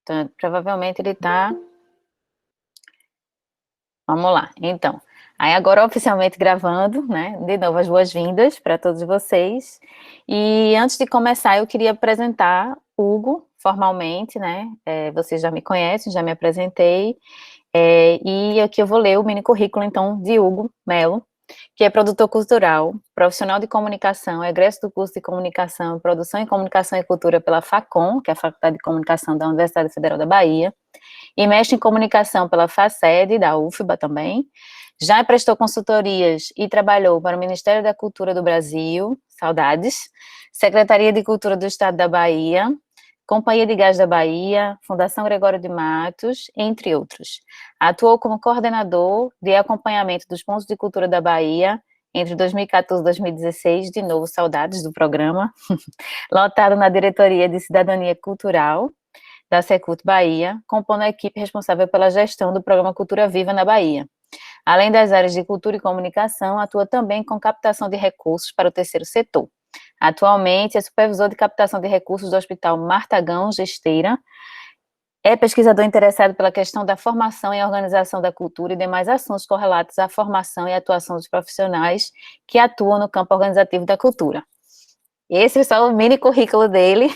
Então, provavelmente ele está... Vamos lá, então. Aí agora oficialmente gravando, né? De novo as boas-vindas para todos vocês. E antes de começar, eu queria apresentar Hugo formalmente, né? Vocês já me conhecem, já me apresentei. E aqui eu vou ler o mini currículo, então, de Hugo Melo, que é produtor cultural, profissional de comunicação, egresso do curso de comunicação, produção em comunicação e cultura pela FACOM, que é a Faculdade de Comunicação da Universidade Federal da Bahia, e mestre em comunicação pela FACED, da UFBA também. Já prestou consultorias e trabalhou para o Ministério da Cultura do Brasil, saudades, Secretaria de Cultura do Estado da Bahia, Companhia de Gás da Bahia, Fundação Gregório de Matos, entre outros. Atuou como coordenador de acompanhamento dos pontos de cultura da Bahia entre 2014 e 2016, de novo, saudades do programa, lotado na Diretoria de Cidadania Cultural da Secult Bahia, compondo a equipe responsável pela gestão do programa Cultura Viva na Bahia. Além das áreas de cultura e comunicação, atua também com captação de recursos para o terceiro setor. Atualmente é supervisor de captação de recursos do Hospital Martagão Gesteira, é pesquisador interessado pela questão da formação e organização da cultura e demais assuntos correlatos à formação e atuação dos profissionais que atuam no campo organizativo da cultura. Esse é só o mini currículo dele.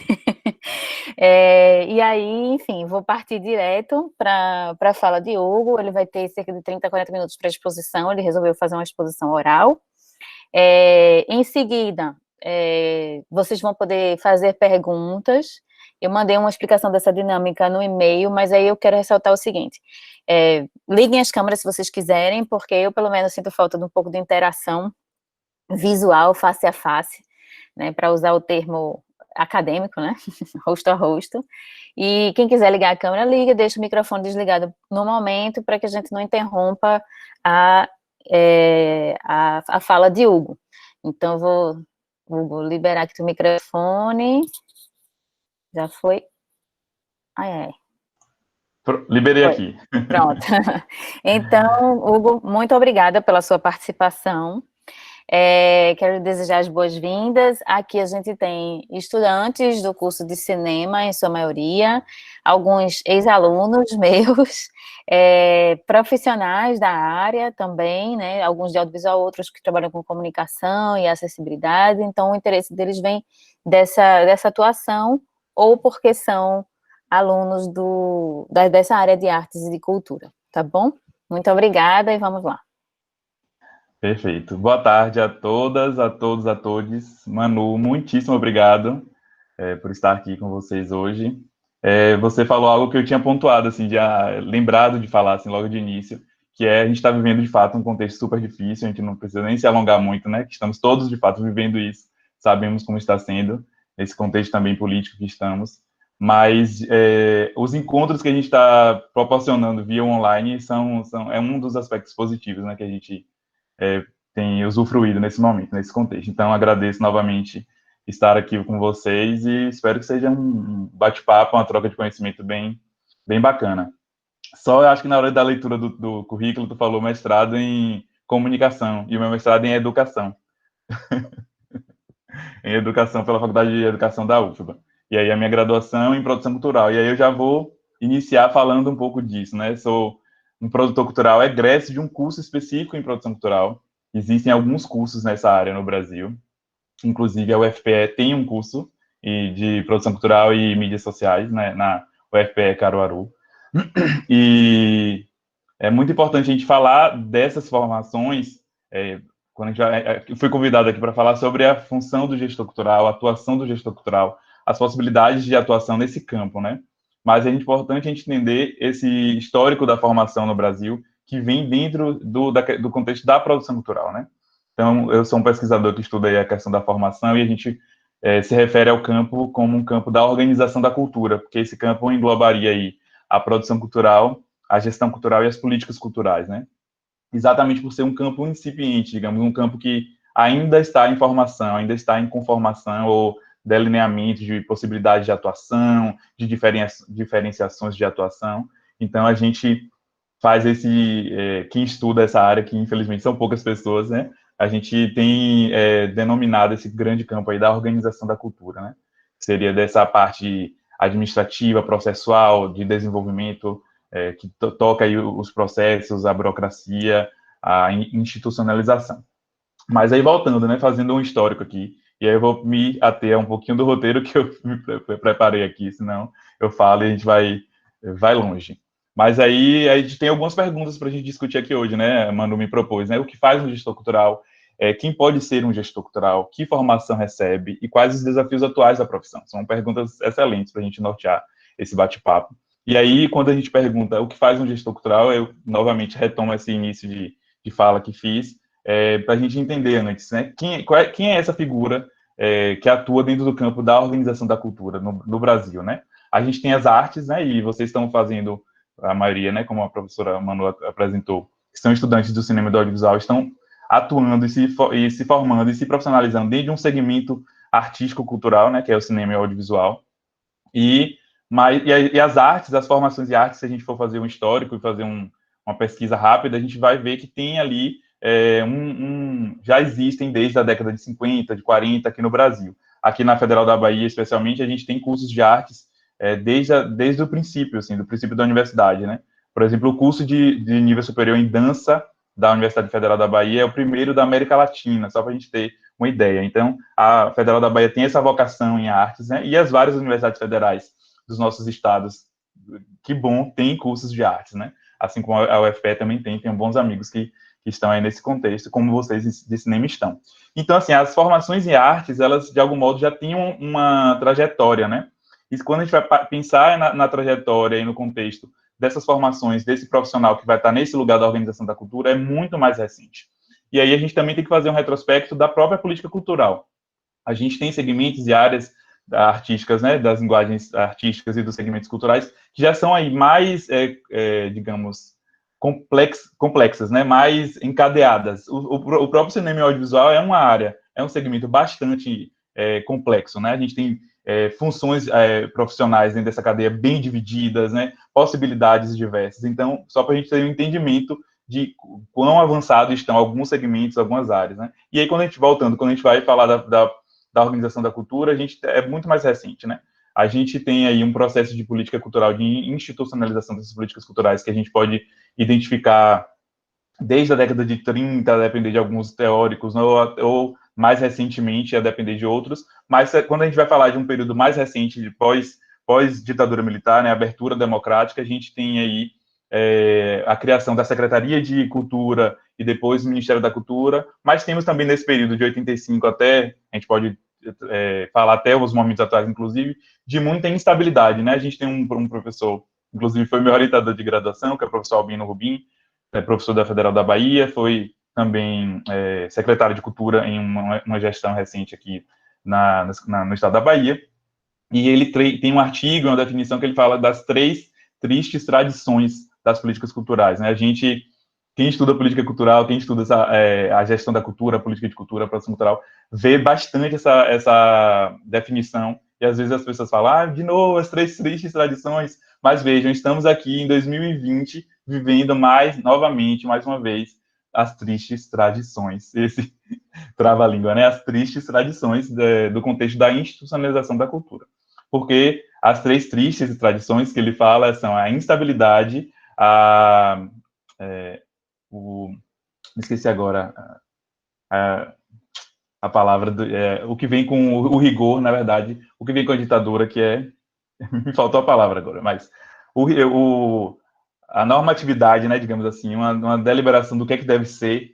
E aí, enfim, vou partir direto para a fala de Hugo. Ele vai ter cerca de 30, 40 minutos para exposição. Ele resolveu fazer uma exposição oral. Em seguida, vocês vão poder fazer perguntas. Eu mandei uma explicação dessa dinâmica no e-mail, mas aí eu quero ressaltar o seguinte: liguem as câmeras se vocês quiserem, porque eu, pelo menos, sinto falta de um pouco de interação visual, face a face, né, para usar o termo acadêmico, né, rosto a rosto. E quem quiser ligar a câmera, liga, deixa o microfone desligado no momento, para que a gente não interrompa a fala de Hugo. Então, eu vou liberar aqui o microfone. Já foi? Liberei Foi. aqui. Pronto. Então, Hugo, muito obrigada pela sua participação. Quero desejar as boas-vindas. Aqui a gente tem estudantes do curso de cinema, em sua maioria, alguns ex-alunos meus, profissionais da área também, né, alguns de audiovisual, outros que trabalham com comunicação e acessibilidade. Então, o interesse deles vem dessa atuação, ou porque são alunos dessa área de artes e de cultura, tá bom? Muito obrigada e vamos lá. Perfeito. Boa tarde a todas, a todos, a todes. Manu, muitíssimo obrigado por estar aqui com vocês hoje. Você falou algo que eu tinha pontuado, assim, lembrado de falar, assim, logo de início, que a gente está vivendo, de fato, um contexto super difícil, a gente não precisa nem se alongar muito, né, que estamos todos, de fato, vivendo isso, sabemos como está sendo, esse contexto também político que estamos, mas os encontros que a gente está proporcionando via online é um dos aspectos positivos, né, que a gente tem usufruído nesse momento, nesse contexto. Então, agradeço novamente estar aqui com vocês e espero que seja um bate-papo, uma troca de conhecimento bem, bem bacana. Só eu acho que na hora da leitura do currículo, tu falou mestrado em comunicação e o meu mestrado em educação. Em educação pela Faculdade de Educação da UFBA. E aí a minha graduação em produção cultural. E aí eu já vou iniciar falando um pouco disso, né? Sou um produtor cultural egresso de um curso específico em produção cultural. Existem alguns cursos nessa área no Brasil. Inclusive, a UFPE tem um curso de produção cultural e mídias sociais, né, na UFPE Caruaru. E é muito importante a gente falar dessas formações, quando eu fui convidado aqui para falar sobre a função do gestor cultural, a atuação do gestor cultural, as possibilidades de atuação nesse campo, né? Mas é importante a gente entender esse histórico da formação no Brasil, que vem dentro do contexto da produção cultural, né? Então, eu sou um pesquisador que estuda aí a questão da formação e a gente se refere ao campo como um campo da organização da cultura, porque esse campo englobaria aí a produção cultural, a gestão cultural e as políticas culturais, né? Exatamente por ser um campo incipiente, digamos, um campo que ainda está em formação, ainda está em conformação ou delineamento de possibilidades de atuação, de diferenciações de atuação. Então, a gente faz quem estuda essa área, que infelizmente são poucas pessoas, né? A gente tem denominado esse grande campo aí da organização da cultura, né? Seria dessa parte administrativa, processual, de desenvolvimento, que toca aí os processos, a burocracia, a institucionalização. Mas aí voltando, né, fazendo um histórico aqui, e aí eu vou me ater a um pouquinho do roteiro que eu me preparei aqui, senão eu falo e a gente vai longe. Mas aí a gente tem algumas perguntas para a gente discutir aqui hoje, né? Manu me propôs, né? O que faz um gestor cultural? Quem pode ser um gestor cultural? Que formação recebe? E quais os desafios atuais da profissão? São perguntas excelentes para a gente nortear esse bate-papo. E aí, quando a gente pergunta o que faz um gestor cultural, eu novamente retomo esse início de fala que fiz, para a gente entender antes, né? Quem é essa figura que atua dentro do campo da organização da cultura no Brasil, né? A gente tem as artes, né? E vocês estão fazendo, a maioria, né? Como a professora Manu apresentou, que são estudantes do cinema e do audiovisual, estão atuando e se formando e se profissionalizando dentro de um segmento artístico-cultural, né? Que é o cinema e o audiovisual. E as artes, as formações de artes, se a gente for fazer um histórico e fazer uma pesquisa rápida, a gente vai ver que tem ali já existem desde a década de 50, de 40 aqui no Brasil. Aqui na Federal da Bahia, especialmente, a gente tem cursos de artes desde o princípio, assim, do princípio da universidade, né? Por exemplo, o curso de nível superior em dança da Universidade Federal da Bahia é o primeiro da América Latina, só para a gente ter uma ideia. Então, a Federal da Bahia tem essa vocação em artes, né? E as várias universidades federais dos nossos estados, que bom, tem cursos de artes, né? Assim como a UFPE também tem bons amigos que estão aí nesse contexto, como vocês de cinema estão. Então, assim, as formações em artes, elas, de algum modo, já tinham uma trajetória, né? E quando a gente vai pensar na trajetória e no contexto dessas formações, desse profissional que vai estar nesse lugar da organização da cultura, é muito mais recente. E aí a gente também tem que fazer um retrospecto da própria política cultural. A gente tem segmentos e áreas artísticas, né, das linguagens artísticas e dos segmentos culturais, que já são aí mais, digamos, complexas, né, mais encadeadas. O próprio cinema e audiovisual é uma área, é um segmento bastante complexo, né? A gente tem funções profissionais dentro dessa cadeia bem divididas, né? Possibilidades diversas. Então, só para a gente ter um entendimento de quão avançados estão alguns segmentos, algumas áreas, né? E aí, quando a gente vai falar da organização da cultura, a gente é muito mais recente, né? A gente tem aí um processo de política cultural, de institucionalização dessas políticas culturais, que a gente pode identificar desde a década de 30, a depender de alguns teóricos, ou mais recentemente, a depender de outros, mas quando a gente vai falar de um período mais recente, de pós-ditadura militar, né, abertura democrática, a gente tem aí a criação da Secretaria de Cultura e depois o Ministério da Cultura, mas temos também nesse período de 85 até, a gente pode falar até os momentos atuais, inclusive, de muita instabilidade, né? A gente tem um professor, inclusive foi meu orientador de graduação, que é o professor Albino Rubim, professor da Federal da Bahia, foi também secretário de Cultura em uma gestão recente aqui no estado da Bahia, e ele tem um artigo, uma definição que ele fala das 3 tristes tradições das políticas culturais, né? Quem estuda política cultural, quem estuda a gestão da cultura, a política de cultura, a produção cultural, vê bastante essa definição, e às vezes as pessoas falam, de novo, as 3 tristes tradições, mas vejam, estamos aqui em 2020, vivendo novamente, mais uma vez, as tristes tradições, esse trava-língua, né? As tristes tradições do contexto da institucionalização da cultura. Porque as 3 tristes tradições que ele fala são a instabilidade, me esqueci agora a palavra, o que vem com o rigor, na verdade, o que vem com a ditadura, que me faltou a palavra agora, mas a normatividade, né, digamos assim, uma deliberação do que é que deve ser,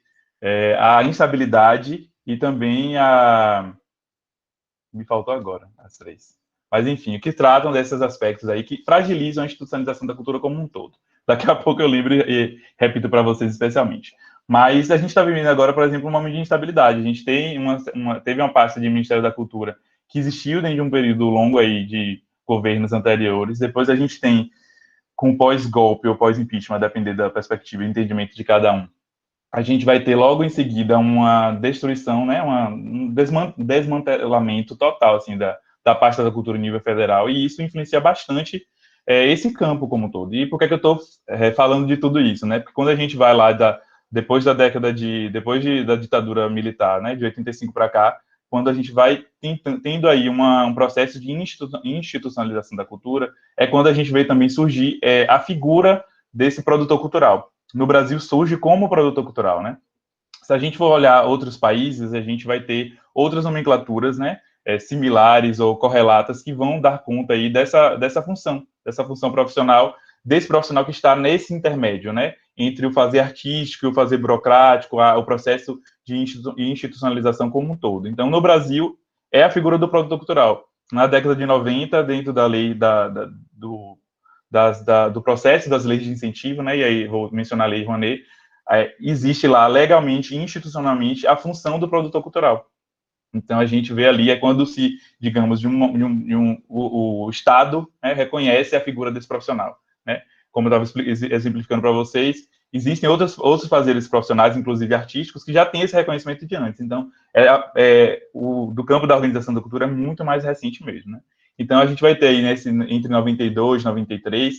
a instabilidade e também me faltou agora, as 3. Mas, enfim, que tratam desses aspectos aí que fragilizam a institucionalização da cultura como um todo. Daqui a pouco eu lembro e repito para vocês especialmente. Mas a gente está vivendo agora, por exemplo, um momento de instabilidade. A gente teve uma pasta de Ministério da Cultura que existiu dentro de um período longo aí de governos anteriores. Depois a gente tem, com pós-golpe ou pós-impeachment, a depender da perspectiva e entendimento de cada um, a gente vai ter logo em seguida uma destruição, né, um desmantelamento total, assim, da pasta da cultura em nível federal, e isso influencia bastante esse campo como um todo. E por que eu estou falando de tudo isso, né? Porque quando a gente vai lá depois da ditadura militar, né, de 85 para cá, quando a gente vai tendo aí um processo de institucionalização da cultura, é quando a gente vê também surgir a figura desse produtor cultural. No Brasil surge como produtor cultural, né? Se a gente for olhar outros países, a gente vai ter outras nomenclaturas, né, similares ou correlatas que vão dar conta aí dessa função profissional, desse profissional que está nesse intermédio, né, entre o fazer artístico e o fazer burocrático, o processo de institucionalização como um todo. Então, no Brasil, é a figura do produtor cultural. Na década de 90, dentro da lei do processo das leis de incentivo, né, e aí vou mencionar a Lei Rouanet, existe lá legalmente, institucionalmente, a função do produtor cultural. Então, a gente vê ali, quando se, digamos, o Estado, né, reconhece a figura desse profissional, né? Como eu estava exemplificando para vocês, existem outros fazeres profissionais, inclusive artísticos, que já têm esse reconhecimento de antes. Então, do campo da organização da cultura é muito mais recente mesmo, né? Então, a gente vai ter aí, entre 92 e 93,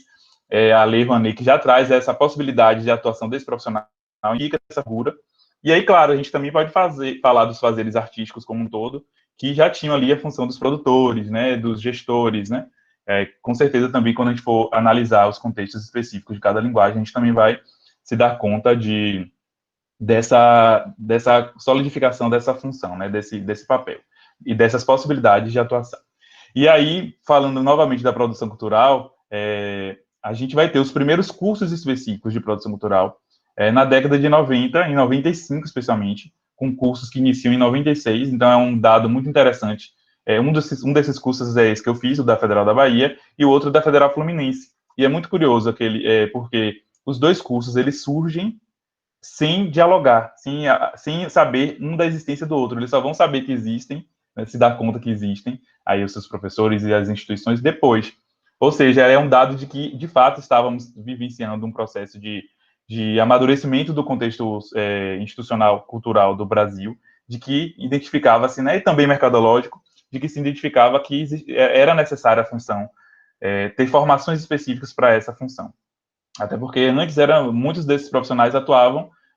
a Lei Rouanet, que já traz essa possibilidade de atuação desse profissional, indica essa figura. E aí, claro, a gente também pode falar dos fazeres artísticos como um todo, que já tinham ali a função dos produtores, né, dos gestores, né? Com certeza também, quando a gente for analisar os contextos específicos de cada linguagem, a gente também vai se dar conta dessa solidificação dessa função, né, desse papel e dessas possibilidades de atuação. E aí, falando novamente da produção cultural, a gente vai ter os primeiros cursos específicos de produção cultural na década de 90, em 95 especialmente, com cursos que iniciam em 96, então é um dado muito interessante. Um desses cursos é esse que eu fiz, o da Federal da Bahia, e o outro da Federal Fluminense. E é muito curioso porque os dois cursos, eles surgem sem dialogar, sem saber um da existência do outro. Eles só vão saber que existem, né, se dar conta que existem, aí os seus professores e as instituições depois. Ou seja, é um dado de que, de fato, estávamos vivenciando um processo de amadurecimento do contexto institucional, cultural do Brasil, de que identificava-se, né, e também mercadológico, de que se identificava que era necessária a função, ter formações específicas para essa função. Até porque antes muitos desses profissionais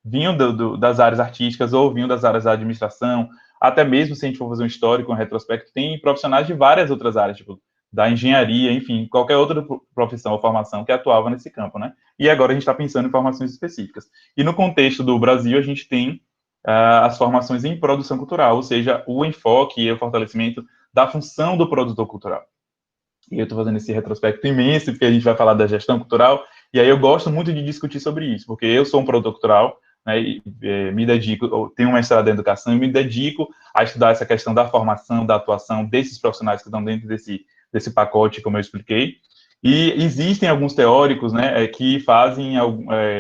vinham das áreas artísticas ou vinham das áreas da administração, até mesmo se a gente for fazer um histórico, um retrospecto, tem profissionais de várias outras áreas, tipo da engenharia, enfim, qualquer outra profissão ou formação que atuava nesse campo, né? E agora a gente está pensando em formações específicas. E no contexto do Brasil, a gente tem as formações em produção cultural, ou seja, o enfoque e o fortalecimento da função do produtor cultural. E eu estou fazendo esse retrospecto imenso, porque a gente vai falar da gestão cultural, e aí eu gosto muito de discutir sobre isso, porque eu sou um produtor cultural, né, e me dedico, tenho um mestrado em educação, e me dedico a estudar essa questão da formação, da atuação desses profissionais que estão dentro desse pacote, como eu expliquei. E existem alguns teóricos, né, que fazem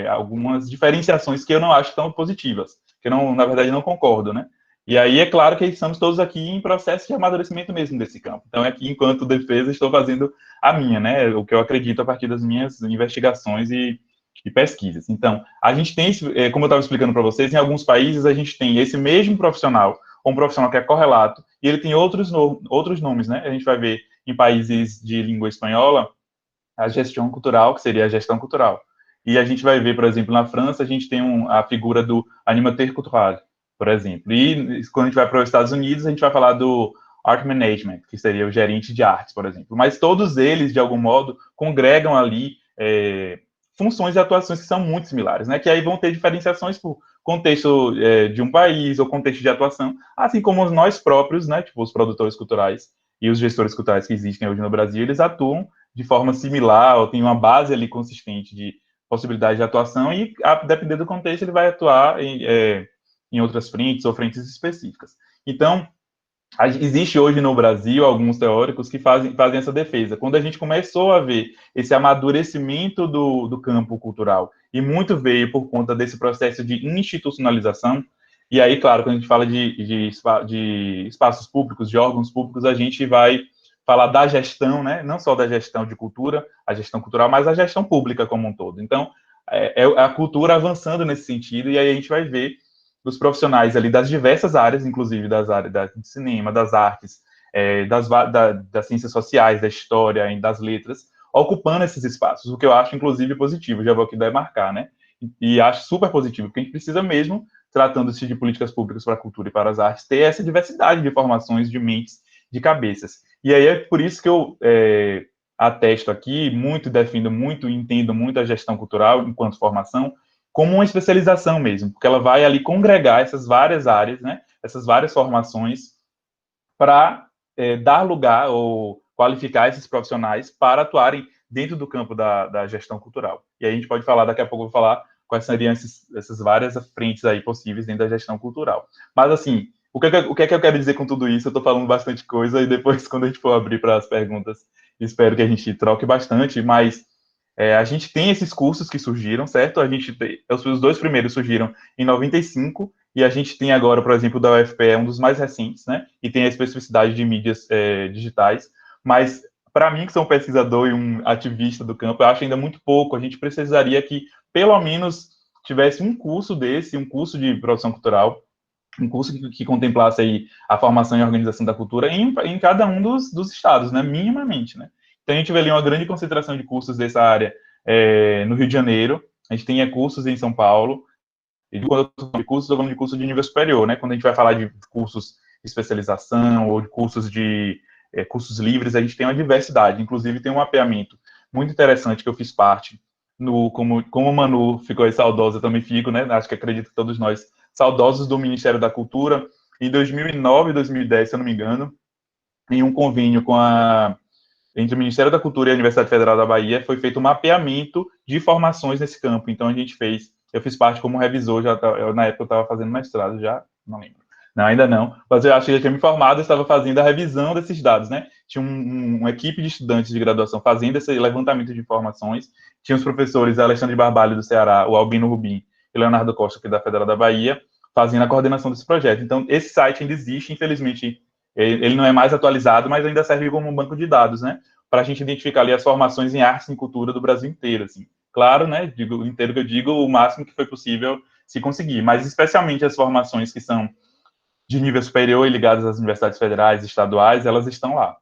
algumas diferenciações que eu não acho tão positivas, que eu, não, na verdade, não concordo, né? E aí é claro que estamos todos aqui em processo de amadurecimento mesmo desse campo. Então, aqui, enquanto defesa, estou fazendo a minha, né? O que eu acredito a partir das minhas investigações e pesquisas. Então, a gente tem, como eu estava explicando para vocês, em alguns países a gente tem esse mesmo profissional, ou um profissional que é correlato, e ele tem outros nomes, né? A gente vai ver em países de língua espanhola a gestão cultural, que seria a gestão cultural. E a gente vai ver, por exemplo, na França, a gente tem a figura do animateur cultural, por exemplo. E quando a gente vai para os Estados Unidos, a gente vai falar do art management, que seria o gerente de artes, por exemplo. Mas todos eles, de algum modo, congregam ali funções e atuações que são muito similares, né? Que aí vão ter diferenciações por contexto de um país ou contexto de atuação, assim como nós próprios, né? Tipo, os produtores culturais e os gestores culturais que existem hoje no Brasil, eles atuam de forma similar, ou tem uma base ali consistente de possibilidade de atuação, e, a depender do contexto, ele vai atuar em outras frentes ou frentes específicas. Então, existe hoje no Brasil alguns teóricos que fazem essa defesa. Quando a gente começou a ver esse amadurecimento do campo cultural, e muito veio por conta desse processo de institucionalização, e aí, claro, quando a gente fala de espaços públicos, de órgãos públicos, a gente vai falar da gestão, né? Não só da gestão de cultura, a gestão cultural, mas a gestão pública como um todo. Então, é a cultura avançando nesse sentido, e aí a gente vai ver os profissionais ali das diversas áreas, inclusive das áreas de cinema, das artes, das ciências sociais, da história, das letras, ocupando esses espaços, o que eu acho, inclusive, positivo, já vou aqui demarcar, né? E acho super positivo, porque a gente precisa mesmo tratando-se de políticas públicas para a cultura e para as artes, ter essa diversidade de formações, de mentes, de cabeças. E aí é por isso que eu atesto aqui, muito, defendo muito, entendo muito a gestão cultural enquanto formação, como uma especialização mesmo, porque ela vai ali congregar essas várias áreas, né, essas várias formações, para dar lugar ou qualificar esses profissionais para atuarem dentro do campo da gestão cultural. E aí a gente pode falar, daqui a pouco eu vou falar quais seriam essas várias frentes aí possíveis dentro da gestão cultural. Mas, assim, o que é que eu quero dizer com tudo isso? Eu estou falando bastante coisa, e depois, quando a gente for abrir para as perguntas, espero que a gente troque bastante, mas a gente tem esses cursos que surgiram, certo? Os dois primeiros surgiram em 95, e a gente tem agora, por exemplo, da UFPE, um dos mais recentes, né? E tem a especificidade de mídias digitais, mas para mim, que sou um pesquisador e um ativista do campo, eu acho ainda muito pouco. A gente precisaria que, pelo menos, tivesse um curso desse, um curso de produção cultural, um curso que contemplasse aí a formação e organização da cultura em cada um dos estados, né? Minimamente, né? Então, a gente vê ali uma grande concentração de cursos dessa área no Rio de Janeiro, a gente tem cursos em São Paulo, e quando eu estou falando de curso de nível superior, né? Quando a gente vai falar de cursos de especialização ou de cursos cursos livres, a gente tem uma diversidade. Inclusive, tem um mapeamento muito interessante que eu fiz parte, como o Manu ficou aí saudosa, eu também fico, né? Acho que acredito que todos nós, saudosos do Ministério da Cultura, em 2009 e 2010, se eu não me engano, em um convênio entre o Ministério da Cultura e a Universidade Federal da Bahia, foi feito um mapeamento de formações nesse campo. Então, eu fiz parte como revisor, na época eu estava fazendo mestrado, já não lembro. Não, ainda não, mas eu acho que já tinha me formado, eu estava fazendo a revisão desses dados, né? Tinha uma equipe de estudantes de graduação fazendo esse levantamento de informações, tinha os professores Alexandre Barbalho, do Ceará, o Albino Rubim e Leonardo Costa, aqui da Federal da Bahia, fazendo a coordenação desse projeto. Então, esse site ainda existe, infelizmente, ele não é mais atualizado, mas ainda serve como um banco de dados, né? Para a gente identificar ali as formações em artes e em cultura do Brasil inteiro, assim. Claro, né? Digo inteiro que eu digo, o máximo que foi possível se conseguir, mas especialmente as formações que são de nível superior e ligadas às universidades federais, estaduais, elas estão lá,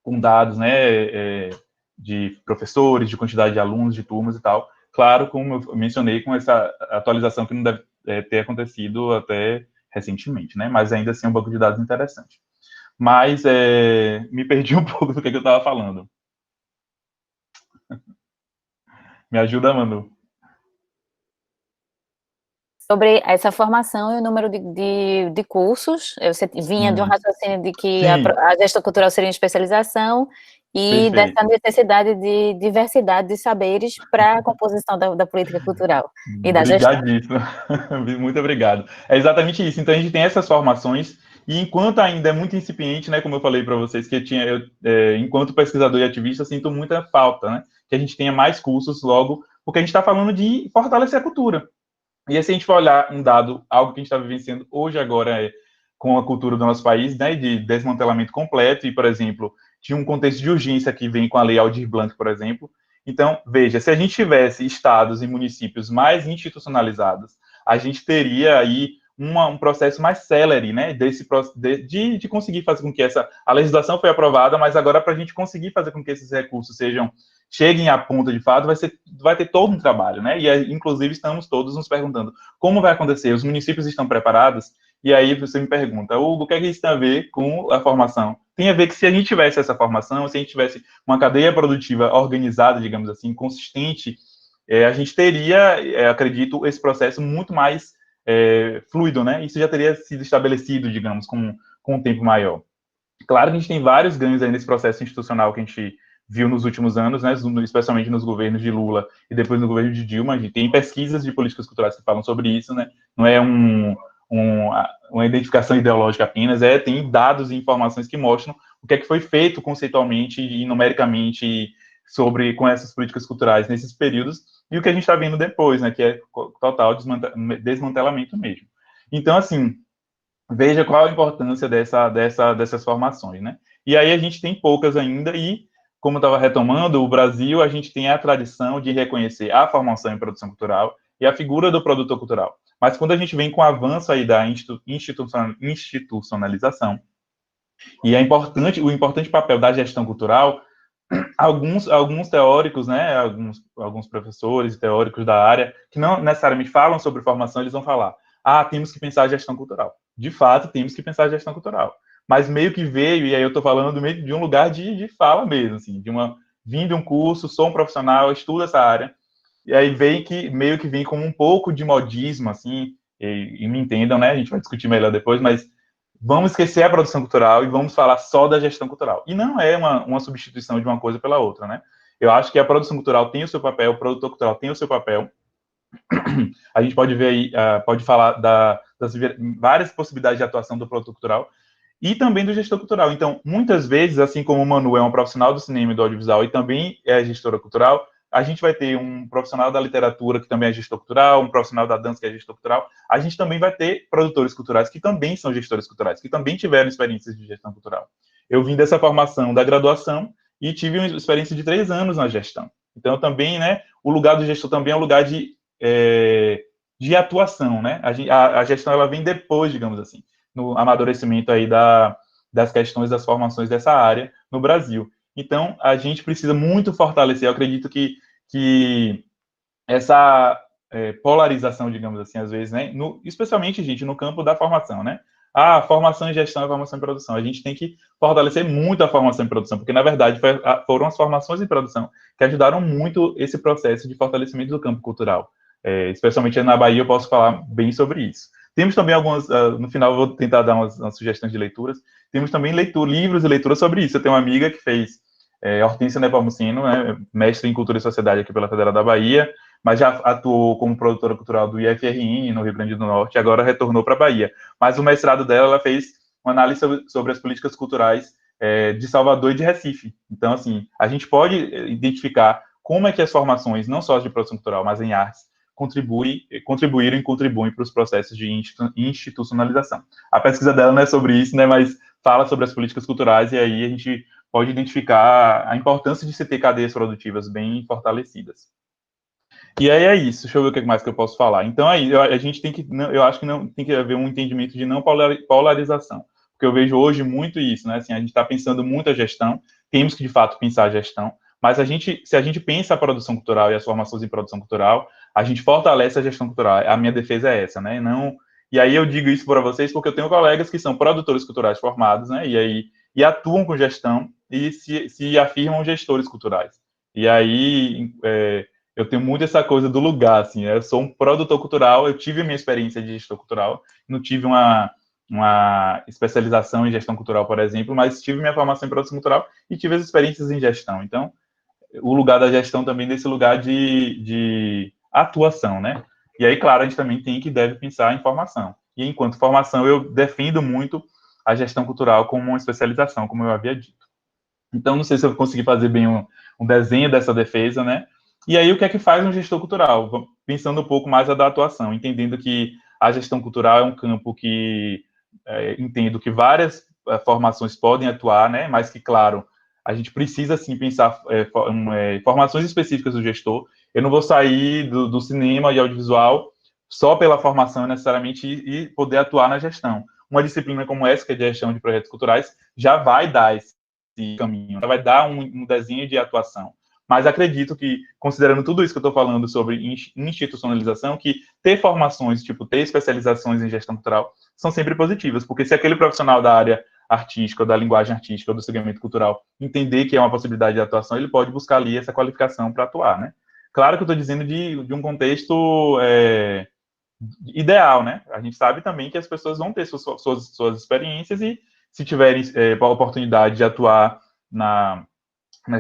com dados, né? De professores, de quantidade de alunos, de turmas e tal. Claro, como eu mencionei, com essa atualização que não deve ter acontecido até recentemente, né? Mas ainda assim é um banco de dados interessante. Mas me perdi um pouco do que eu estava falando. Me ajuda, Manu. Sobre essa formação e o número de cursos, você vinha de um raciocínio de que a gestão cultural seria uma especialização e dessa necessidade de diversidade de saberes para a composição da política cultural e da gestão. Obrigadíssimo. Muito obrigado. É exatamente isso. Então, a gente tem essas formações e enquanto ainda é muito incipiente, né, como eu falei para vocês, que enquanto pesquisador e ativista, sinto muita falta, né, que a gente tenha mais cursos logo, porque a gente está falando de fortalecer a cultura. E aí, se a gente for olhar um dado, algo que a gente está vivenciando hoje, agora, com a cultura do nosso país, né, de desmantelamento completo, e, por exemplo, de um contexto de urgência que vem com a Lei Aldir Blanc, por exemplo. Então, veja, se a gente tivesse estados e municípios mais institucionalizados, a gente teria aí um processo mais célere, né, de conseguir fazer com que a legislação foi aprovada, mas agora para a gente conseguir fazer com que esses recursos cheguem à ponta de fato, vai ter todo um trabalho, né? E, inclusive, estamos todos nos perguntando como vai acontecer, os municípios estão preparados? E aí você me pergunta, Hugo, o que é que isso tem a ver com a formação? Tem a ver que se a gente tivesse essa formação, se a gente tivesse uma cadeia produtiva organizada, digamos assim, consistente, a gente teria, acredito, esse processo muito mais fluido, né? Isso já teria sido estabelecido, digamos, com um tempo maior. Claro que a gente tem vários ganhos aí nesse processo institucional que a gente viu nos últimos anos, né, especialmente nos governos de Lula e depois no governo de Dilma. A gente tem pesquisas de políticas culturais que falam sobre isso, né? Não é uma identificação ideológica apenas, tem dados e informações que mostram o que é que foi feito conceitualmente e numericamente com essas políticas culturais nesses períodos e o que a gente está vendo depois, né, que é total desmantelamento mesmo. Então, assim, veja qual a importância dessas formações, né? E aí a gente tem poucas ainda e, como eu estava retomando, o Brasil, a gente tem a tradição de reconhecer a formação em produção cultural e a figura do produtor cultural. Mas quando a gente vem com o avanço aí da institucionalização e o importante papel da gestão cultural, alguns teóricos, né, alguns professores e teóricos da área, que não necessariamente falam sobre formação, eles vão falar, temos que pensar a gestão cultural. De fato, temos que pensar a gestão cultural. Mas meio que veio, e aí eu estou falando meio de um lugar de fala mesmo, assim, vim de um curso, sou um profissional, estudo essa área, e aí meio que vem como um pouco de modismo, assim, e me entendam, né? A gente vai discutir melhor depois, mas vamos esquecer a produção cultural e vamos falar só da gestão cultural. E não é uma substituição de uma coisa pela outra, né? Eu acho que a produção cultural tem o seu papel, o produtor cultural tem o seu papel. A gente pode ver aí, pode falar das várias possibilidades de atuação do produtor cultural e também do gestor cultural. Então, muitas vezes, assim como o Manu é um profissional do cinema e do audiovisual e também é gestora cultural, a gente vai ter um profissional da literatura que também é gestor cultural, um profissional da dança que é gestor cultural. A gente também vai ter produtores culturais que também são gestores culturais, que também tiveram experiências de gestão cultural. Eu vim dessa formação da graduação e tive uma experiência de 3 anos na gestão. Então, também, né, o lugar do gestor também é um lugar de atuação, né? A gestão, ela vem depois, digamos assim, no amadurecimento aí das questões das formações dessa área no Brasil. Então, a gente precisa muito fortalecer, eu acredito que essa polarização, digamos assim, às vezes, né, especialmente, gente, no campo da formação, né? Formação em gestão e formação em produção. A gente tem que fortalecer muito a formação em produção, porque, na verdade, foram as formações em produção que ajudaram muito esse processo de fortalecimento do campo cultural. Especialmente na Bahia, eu posso falar bem sobre isso. Temos também algumas, no final eu vou tentar dar umas sugestões de leituras, temos também livros e leituras sobre isso. Eu tenho uma amiga que fez Hortência Nepomuceno, né, mestre em Cultura e Sociedade aqui pela Federal da Bahia, mas já atuou como produtora cultural do IFRN no Rio Grande do Norte, e agora retornou para a Bahia. Mas o mestrado dela, ela fez uma análise sobre as políticas culturais de Salvador e de Recife. Então, assim, a gente pode identificar como é que as formações, não só de produção cultural, mas em artes, contribuíram e contribuem para os processos de institucionalização. A pesquisa dela não é sobre isso, né, mas fala sobre as políticas culturais, e aí a gente pode identificar a importância de se ter cadeias produtivas bem fortalecidas. E aí é isso, deixa eu ver o que mais que eu posso falar. Então, aí, a gente tem que, eu acho que não tem que haver um entendimento de não polarização, porque eu vejo hoje muito isso, né? Assim, a gente está pensando muito a gestão, temos que, de fato, pensar a gestão, mas se a gente pensa a produção cultural e as formações em produção cultural, a gente fortalece a gestão cultural. A minha defesa é essa, né? Não, e aí eu digo isso para vocês porque eu tenho colegas que são produtores culturais formados, né? E atuam com gestão e se afirmam gestores culturais. E aí eu tenho muito essa coisa do lugar, assim, eu sou um produtor cultural, eu tive a minha experiência de gestor cultural, não tive uma especialização em gestão cultural, por exemplo, mas tive minha formação em produção cultural e tive as experiências em gestão. Então, o lugar da gestão também nesse lugar de atuação, né? E aí, claro, a gente também tem que deve pensar em formação. E enquanto formação, eu defendo muito a gestão cultural como uma especialização, como eu havia dito. Então, não sei se eu consegui fazer bem um desenho dessa defesa, né? E aí, o que é que faz um gestor cultural? Pensando um pouco mais a da atuação, entendendo que a gestão cultural é um campo que entendo que várias formações podem atuar, né? Mas que, claro, a gente precisa, sim, pensar formações específicas do gestor. Eu não vou sair do cinema e audiovisual só pela formação, necessariamente, e poder atuar na gestão. Uma disciplina como essa, que é de gestão de projetos culturais, já vai dar esse caminho, vai dar um desenho de atuação. Mas acredito que, considerando tudo isso que eu estou falando sobre institucionalização, que ter formações, tipo, ter especializações em gestão cultural, são sempre positivas, porque se aquele profissional da área artística, ou da linguagem artística, ou do segmento cultural, entender que é uma possibilidade de atuação, ele pode buscar ali essa qualificação para atuar, né? Claro que eu estou dizendo de um contexto ideal, né? A gente sabe também que as pessoas vão ter suas experiências e, se tiverem a oportunidade de atuar na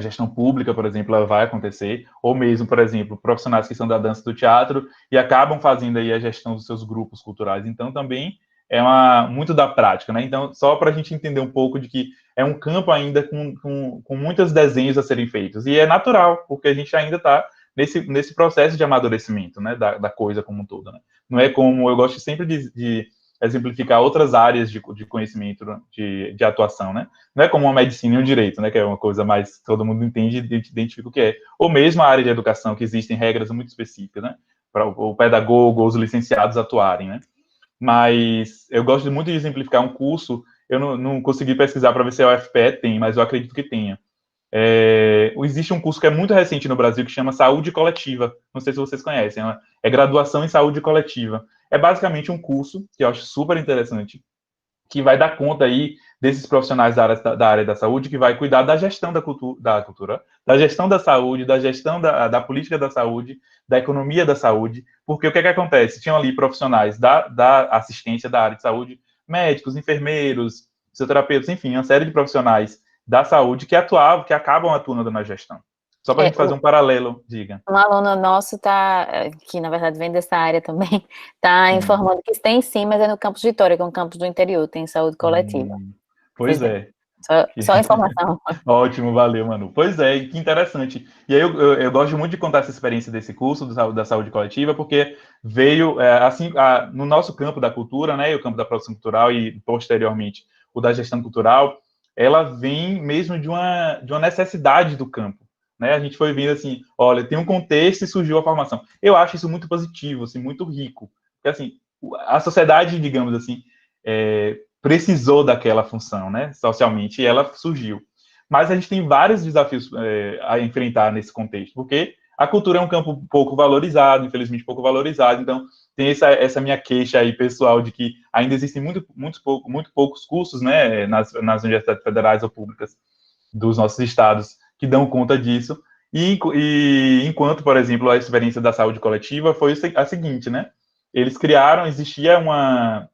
gestão pública, por exemplo, ela vai acontecer, ou mesmo, por exemplo, profissionais que são da dança do teatro e acabam fazendo aí a gestão dos seus grupos culturais. Então, também é muito da prática, né? Então, só para a gente entender um pouco de que é um campo ainda com muitos desenhos a serem feitos. E é natural, porque a gente ainda está nesse processo de amadurecimento, né, da coisa como um todo, né? Não é como, eu gosto sempre de exemplificar outras áreas de conhecimento, de atuação, né? Não é como uma medicina e um direito, né? Que é uma coisa mais todo mundo entende e identifica o que é. Ou mesmo a área de educação, que existem regras muito específicas, né? Para o pedagogo ou os licenciados atuarem, né? Mas eu gosto muito de exemplificar um curso, eu não consegui pesquisar para ver se a UFPE tem, mas eu acredito que tenha, existe um curso que é muito recente no Brasil que chama Saúde Coletiva. Não sei se vocês conhecem. É graduação em Saúde Coletiva. É basicamente um curso que eu acho super interessante, que vai dar conta aí desses profissionais da área da saúde, que vai cuidar da gestão da cultura, da gestão da saúde, da gestão da política da saúde, da economia da saúde, porque o que acontece? Tinham ali profissionais da assistência da área de saúde, médicos, enfermeiros, fisioterapeutas, enfim, uma série de profissionais da saúde que atuavam, que acabam atuando na gestão. Só para a gente fazer um paralelo, diga. Um aluno nosso que na verdade vem dessa área também, está informando que tem sim, mas é no campus Vitória, que é um campus do interior, tem saúde coletiva. Pois é. Só informação. Ótimo, valeu, Manu. Pois é, que interessante. E aí eu gosto muito de contar essa experiência desse curso da saúde coletiva, porque veio, assim, no nosso campo da cultura, né, o campo da produção cultural e, posteriormente, o da gestão cultural, ela vem mesmo de uma necessidade do campo, né? A gente foi vendo assim, olha, tem um contexto e surgiu a formação. Eu acho isso muito positivo, assim, muito rico. Porque, assim, a sociedade, digamos assim, precisou daquela função, né, socialmente, e ela surgiu. Mas a gente tem vários desafios a enfrentar nesse contexto, porque a cultura é um campo pouco valorizado, infelizmente pouco valorizado, então tem essa minha queixa aí pessoal de que ainda existem muito poucos cursos, né, nas universidades federais ou públicas dos nossos estados que dão conta disso, e enquanto, por exemplo, a experiência da saúde coletiva foi a seguinte, né, eles criaram, existia uma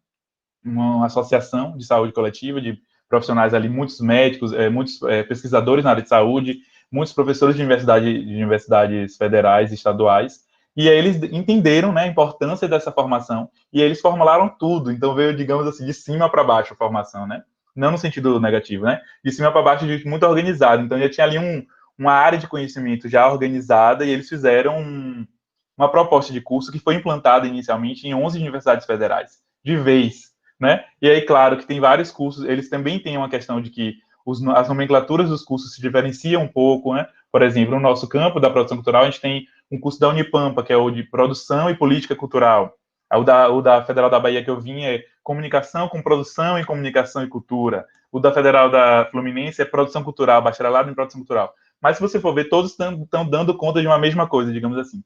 associação de saúde coletiva, de profissionais ali, muitos médicos, muitos pesquisadores na área de saúde, muitos professores de universidades federais e estaduais, e aí eles entenderam, né, a importância dessa formação, e eles formularam tudo, então veio, digamos assim, de cima para baixo a formação, né, não no sentido negativo, né, de cima para baixo, de muito organizado, então já tinha ali uma área de conhecimento já organizada, e eles fizeram uma proposta de curso que foi implantada inicialmente em 11 universidades federais, de vez, né? E aí, claro, que tem vários cursos, eles também têm uma questão de que as nomenclaturas dos cursos se diferenciam um pouco, né? Por exemplo, no nosso campo da produção cultural, a gente tem um curso da Unipampa, que é o de Produção e Política Cultural. O da Federal da Bahia que eu vim é Comunicação com Produção em Comunicação e Cultura. O da Federal da Fluminense é Produção Cultural, Bacharelado em Produção Cultural. Mas se você for ver, todos estão dando conta de uma mesma coisa, digamos assim.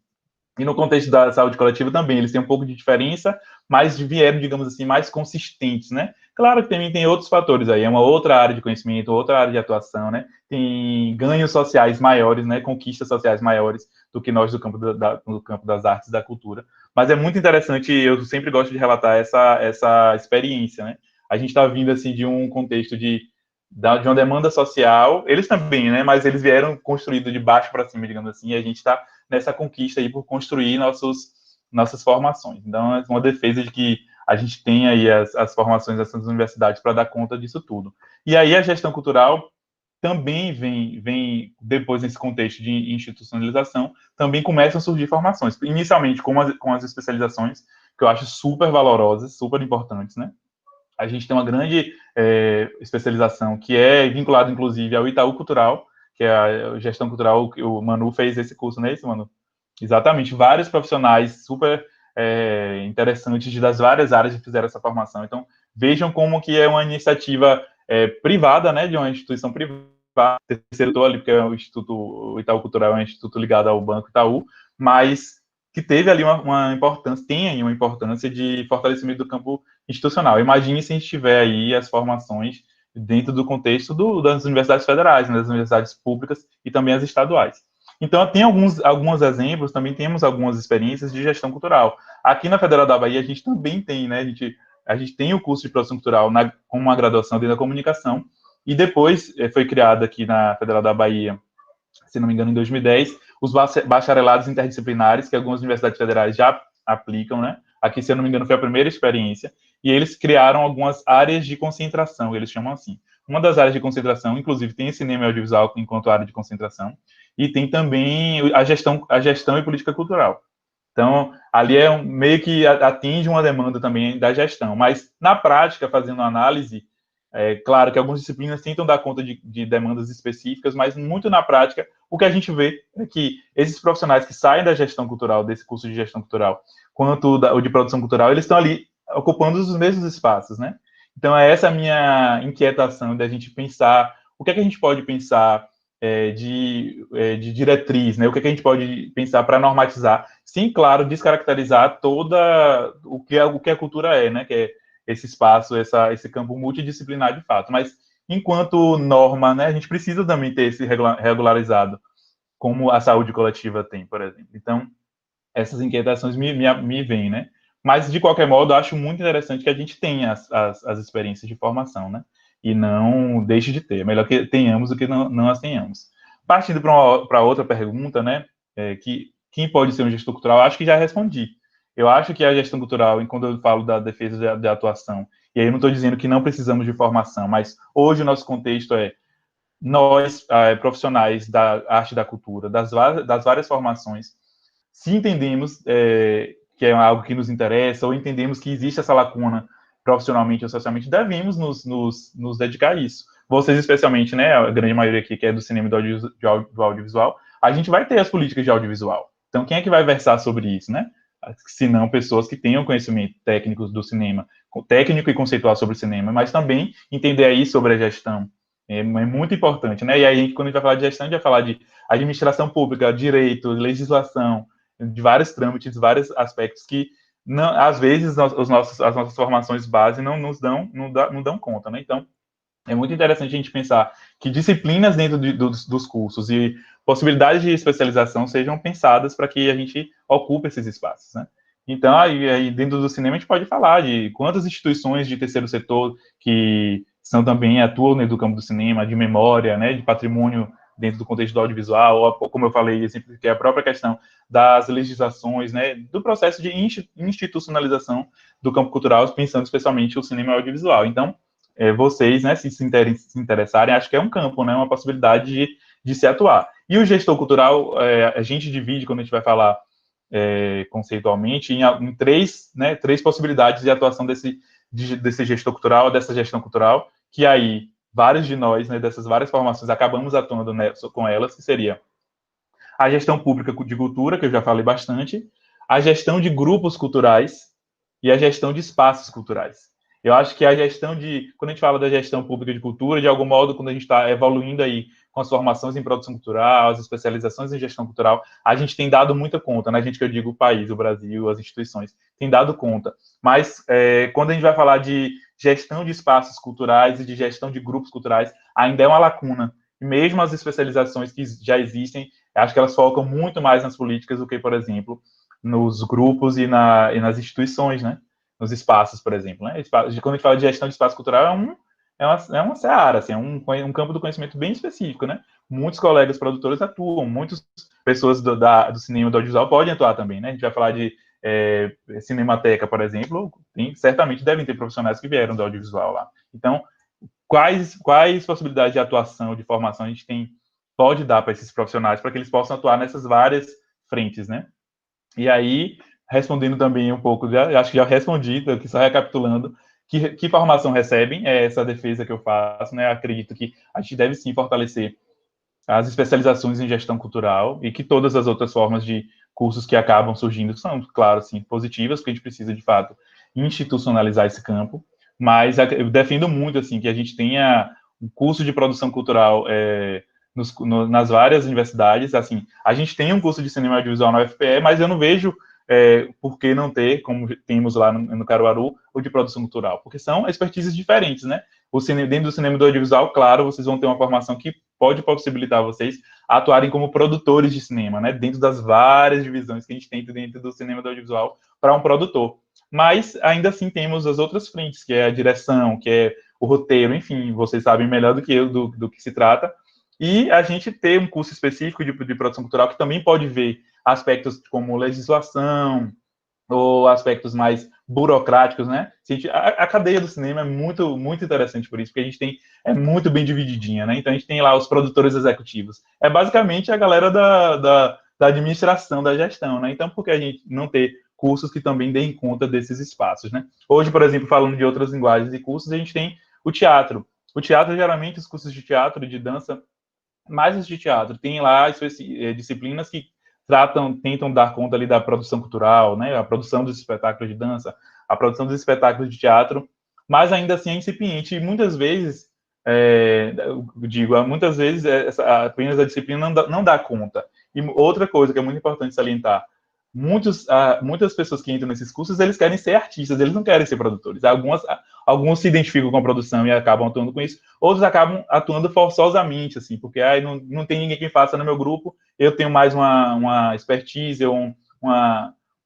E no contexto da saúde coletiva também, eles têm um pouco de diferença, mas vieram, digamos assim, mais consistentes, né? Claro que também tem outros fatores aí, é uma outra área de conhecimento, outra área de atuação, né? Tem ganhos sociais maiores, né? Conquistas sociais maiores do que nós do campo das artes e da cultura. Mas é muito interessante, eu sempre gosto de relatar essa experiência, né? A gente está vindo, assim, de um contexto de uma demanda social, eles também, né? Mas eles vieram construídos de baixo para cima, digamos assim, e a gente está nessa conquista aí por construir nossas formações. Então, é uma defesa de que a gente tem aí as formações dessas universidades para dar conta disso tudo. E aí a gestão cultural também vem depois nesse contexto de institucionalização, também começam a surgir formações, inicialmente com as especializações, que eu acho super valorosas, super importantes, né? A gente tem uma grande especialização que é vinculada, inclusive, ao Itaú Cultural, que é a gestão cultural, que o Manu fez esse curso, não é isso, Manu? Exatamente, vários profissionais super interessantes das várias áreas que fizeram essa formação. Então, vejam como que é uma iniciativa privada, né, de uma instituição privada, terceiro estou ali, porque o Itaú Cultural é um instituto ligado ao Banco Itaú, mas que teve ali uma importância, tem aí uma importância de fortalecimento do campo institucional. Imagine se a gente tiver aí as formações dentro do contexto das universidades federais, né, das universidades públicas e também as estaduais. Então, tem alguns exemplos, também temos algumas experiências de gestão cultural. Aqui na Federal da Bahia, a gente também tem, né, a gente tem o curso de produção cultural com uma graduação dentro da comunicação, e depois foi criado aqui na Federal da Bahia, se não me engano, em 2010, os bacharelados interdisciplinares, que algumas universidades federais já aplicam, né? Aqui, se eu não me engano, foi a primeira experiência, e eles criaram algumas áreas de concentração, eles chamam assim. Uma das áreas de concentração, inclusive, tem cinema e audiovisual enquanto área de concentração, e tem também a gestão e política cultural. Então, ali meio que atinge uma demanda também da gestão, mas na prática, fazendo análise, claro que algumas disciplinas tentam dar conta de demandas específicas, mas muito na prática, o que a gente vê é que esses profissionais que saem da gestão cultural, desse curso de gestão cultural, quanto o de produção cultural, eles estão ali ocupando os mesmos espaços, né? Então, é essa a minha inquietação da gente pensar o que é que a gente pode pensar de diretriz, né? O que a gente pode pensar para normatizar, sim, claro, descaracterizar toda o que a cultura é, né? Que é esse espaço, esse campo multidisciplinar de fato. Mas, enquanto norma, né, a gente precisa também ter esse regularizado, como a saúde coletiva tem, por exemplo. Então, essas inquietações me vêm, né? Mas, de qualquer modo, eu acho muito interessante que a gente tenha as experiências de formação, né? E não deixe de ter. É melhor que tenhamos do que não as tenhamos. Partindo para outra pergunta, né? Que quem pode ser um gestor cultural? Acho que já respondi. Eu acho que a gestão cultural, quando eu falo da defesa de atuação, e aí eu não estou dizendo que não precisamos de formação, mas hoje o nosso contexto é nós, profissionais da arte e da cultura, das várias formações, se entendemos que é algo que nos interessa, ou entendemos que existe essa lacuna profissionalmente ou socialmente, devemos nos dedicar a isso. Vocês, especialmente, né, a grande maioria aqui que é do cinema e do audiovisual, a gente vai ter as políticas de audiovisual. Então, quem é que vai versar sobre isso, né? Se não pessoas que tenham conhecimento técnico do cinema, técnico e conceitual sobre o cinema, mas também entender aí sobre a gestão. É muito importante, né? E aí, quando a gente vai falar de gestão, a gente vai falar de administração pública, direito, legislação, de vários trâmites, vários aspectos que, não, às vezes, as nossas formações base não dão conta, né? Então, é muito interessante a gente pensar que disciplinas dentro dos cursos e possibilidades de especialização sejam pensadas para que a gente ocupe esses espaços, né? Então, aí dentro do cinema, a gente pode falar de quantas instituições de terceiro setor que são também atuam dentro do campo do cinema, de memória, né, de patrimônio dentro do contexto do audiovisual, ou, como eu falei, que é a própria questão das legislações, né, do processo de institucionalização do campo cultural, pensando especialmente o cinema e o audiovisual. Então, vocês, né, se interessarem, acho que é um campo, né, uma possibilidade de se atuar. E o gestor cultural, a gente divide, quando a gente vai falar conceitualmente, em três possibilidades de atuação desse gestor cultural, dessa gestão cultural, que aí vários de nós, né, dessas várias formações, acabamos atuando, né, com elas, que seria a gestão pública de cultura, que eu já falei bastante, a gestão de grupos culturais e a gestão de espaços culturais. Eu acho que a gestão quando a gente fala da gestão pública de cultura, de algum modo, quando a gente está evoluindo aí com as formações em produção cultural, as especializações em gestão cultural, a gente tem dado muita conta, né? A gente que eu digo o país, o Brasil, as instituições, tem dado conta. Mas quando a gente vai falar de gestão de espaços culturais e de gestão de grupos culturais, ainda é uma lacuna. E mesmo as especializações que já existem, acho que elas focam muito mais nas políticas do que, por exemplo, nos grupos e nas instituições, né? Nos espaços, por exemplo. Né? Quando a gente fala de gestão de espaço cultural, é uma seara, assim, é um campo do conhecimento bem específico, né? Muitos colegas produtores atuam, muitas pessoas do cinema e do audiovisual podem atuar também, né? A gente vai falar de Cinemateca, por exemplo, certamente devem ter profissionais que vieram do audiovisual lá. Então, quais possibilidades de atuação, de formação a gente pode dar para esses profissionais para que eles possam atuar nessas várias frentes, né? E aí, respondendo também um pouco, acho que já respondi, aqui só recapitulando, que formação recebem, é essa defesa que eu faço, né? Acredito que a gente deve sim fortalecer as especializações em gestão cultural e que todas as outras formas de cursos que acabam surgindo são, claro, sim, positivas, porque a gente precisa, de fato, institucionalizar esse campo, mas eu defendo muito, assim, que a gente tenha um curso de produção cultural nas várias universidades, assim, a gente tem um curso de cinema audiovisual na UFPE, mas eu não vejo por que não ter, como temos lá no Caruaru, o de produção cultural, porque são expertises diferentes, né? Dentro do cinema e do audiovisual, claro, vocês vão ter uma formação que pode possibilitar vocês atuarem como produtores de cinema, né? Dentro das várias divisões que a gente tem dentro do cinema e do audiovisual para um produtor. Mas, ainda assim, temos as outras frentes, que é a direção, que é o roteiro, enfim, vocês sabem melhor do que eu do que se trata. E a gente ter um curso específico de produção cultural que também pode ver aspectos como legislação, ou aspectos mais burocráticos, né? A cadeia do cinema é muito, muito interessante por isso, porque a gente é muito bem divididinha, né? Então a gente tem lá os produtores executivos. É basicamente a galera da administração, da gestão, né? Então, por que a gente não ter cursos que também deem conta desses espaços, né? Hoje, por exemplo, falando de outras linguagens e cursos, a gente tem o teatro. O teatro, geralmente, os cursos de teatro e de dança, mais os de teatro, tem lá disciplinas que tentam dar conta ali da produção cultural, né, a produção dos espetáculos de dança, a produção dos espetáculos de teatro, mas ainda assim é incipiente e muitas vezes eu digo, muitas vezes apenas a disciplina não dá conta. E outra coisa que é muito importante salientar, muitas pessoas que entram nesses cursos, eles querem ser artistas, eles não querem ser produtores. Alguns se identificam com a produção e acabam atuando com isso, outros acabam atuando forçosamente, assim, porque não tem ninguém que faça no meu grupo, eu tenho mais uma expertise ou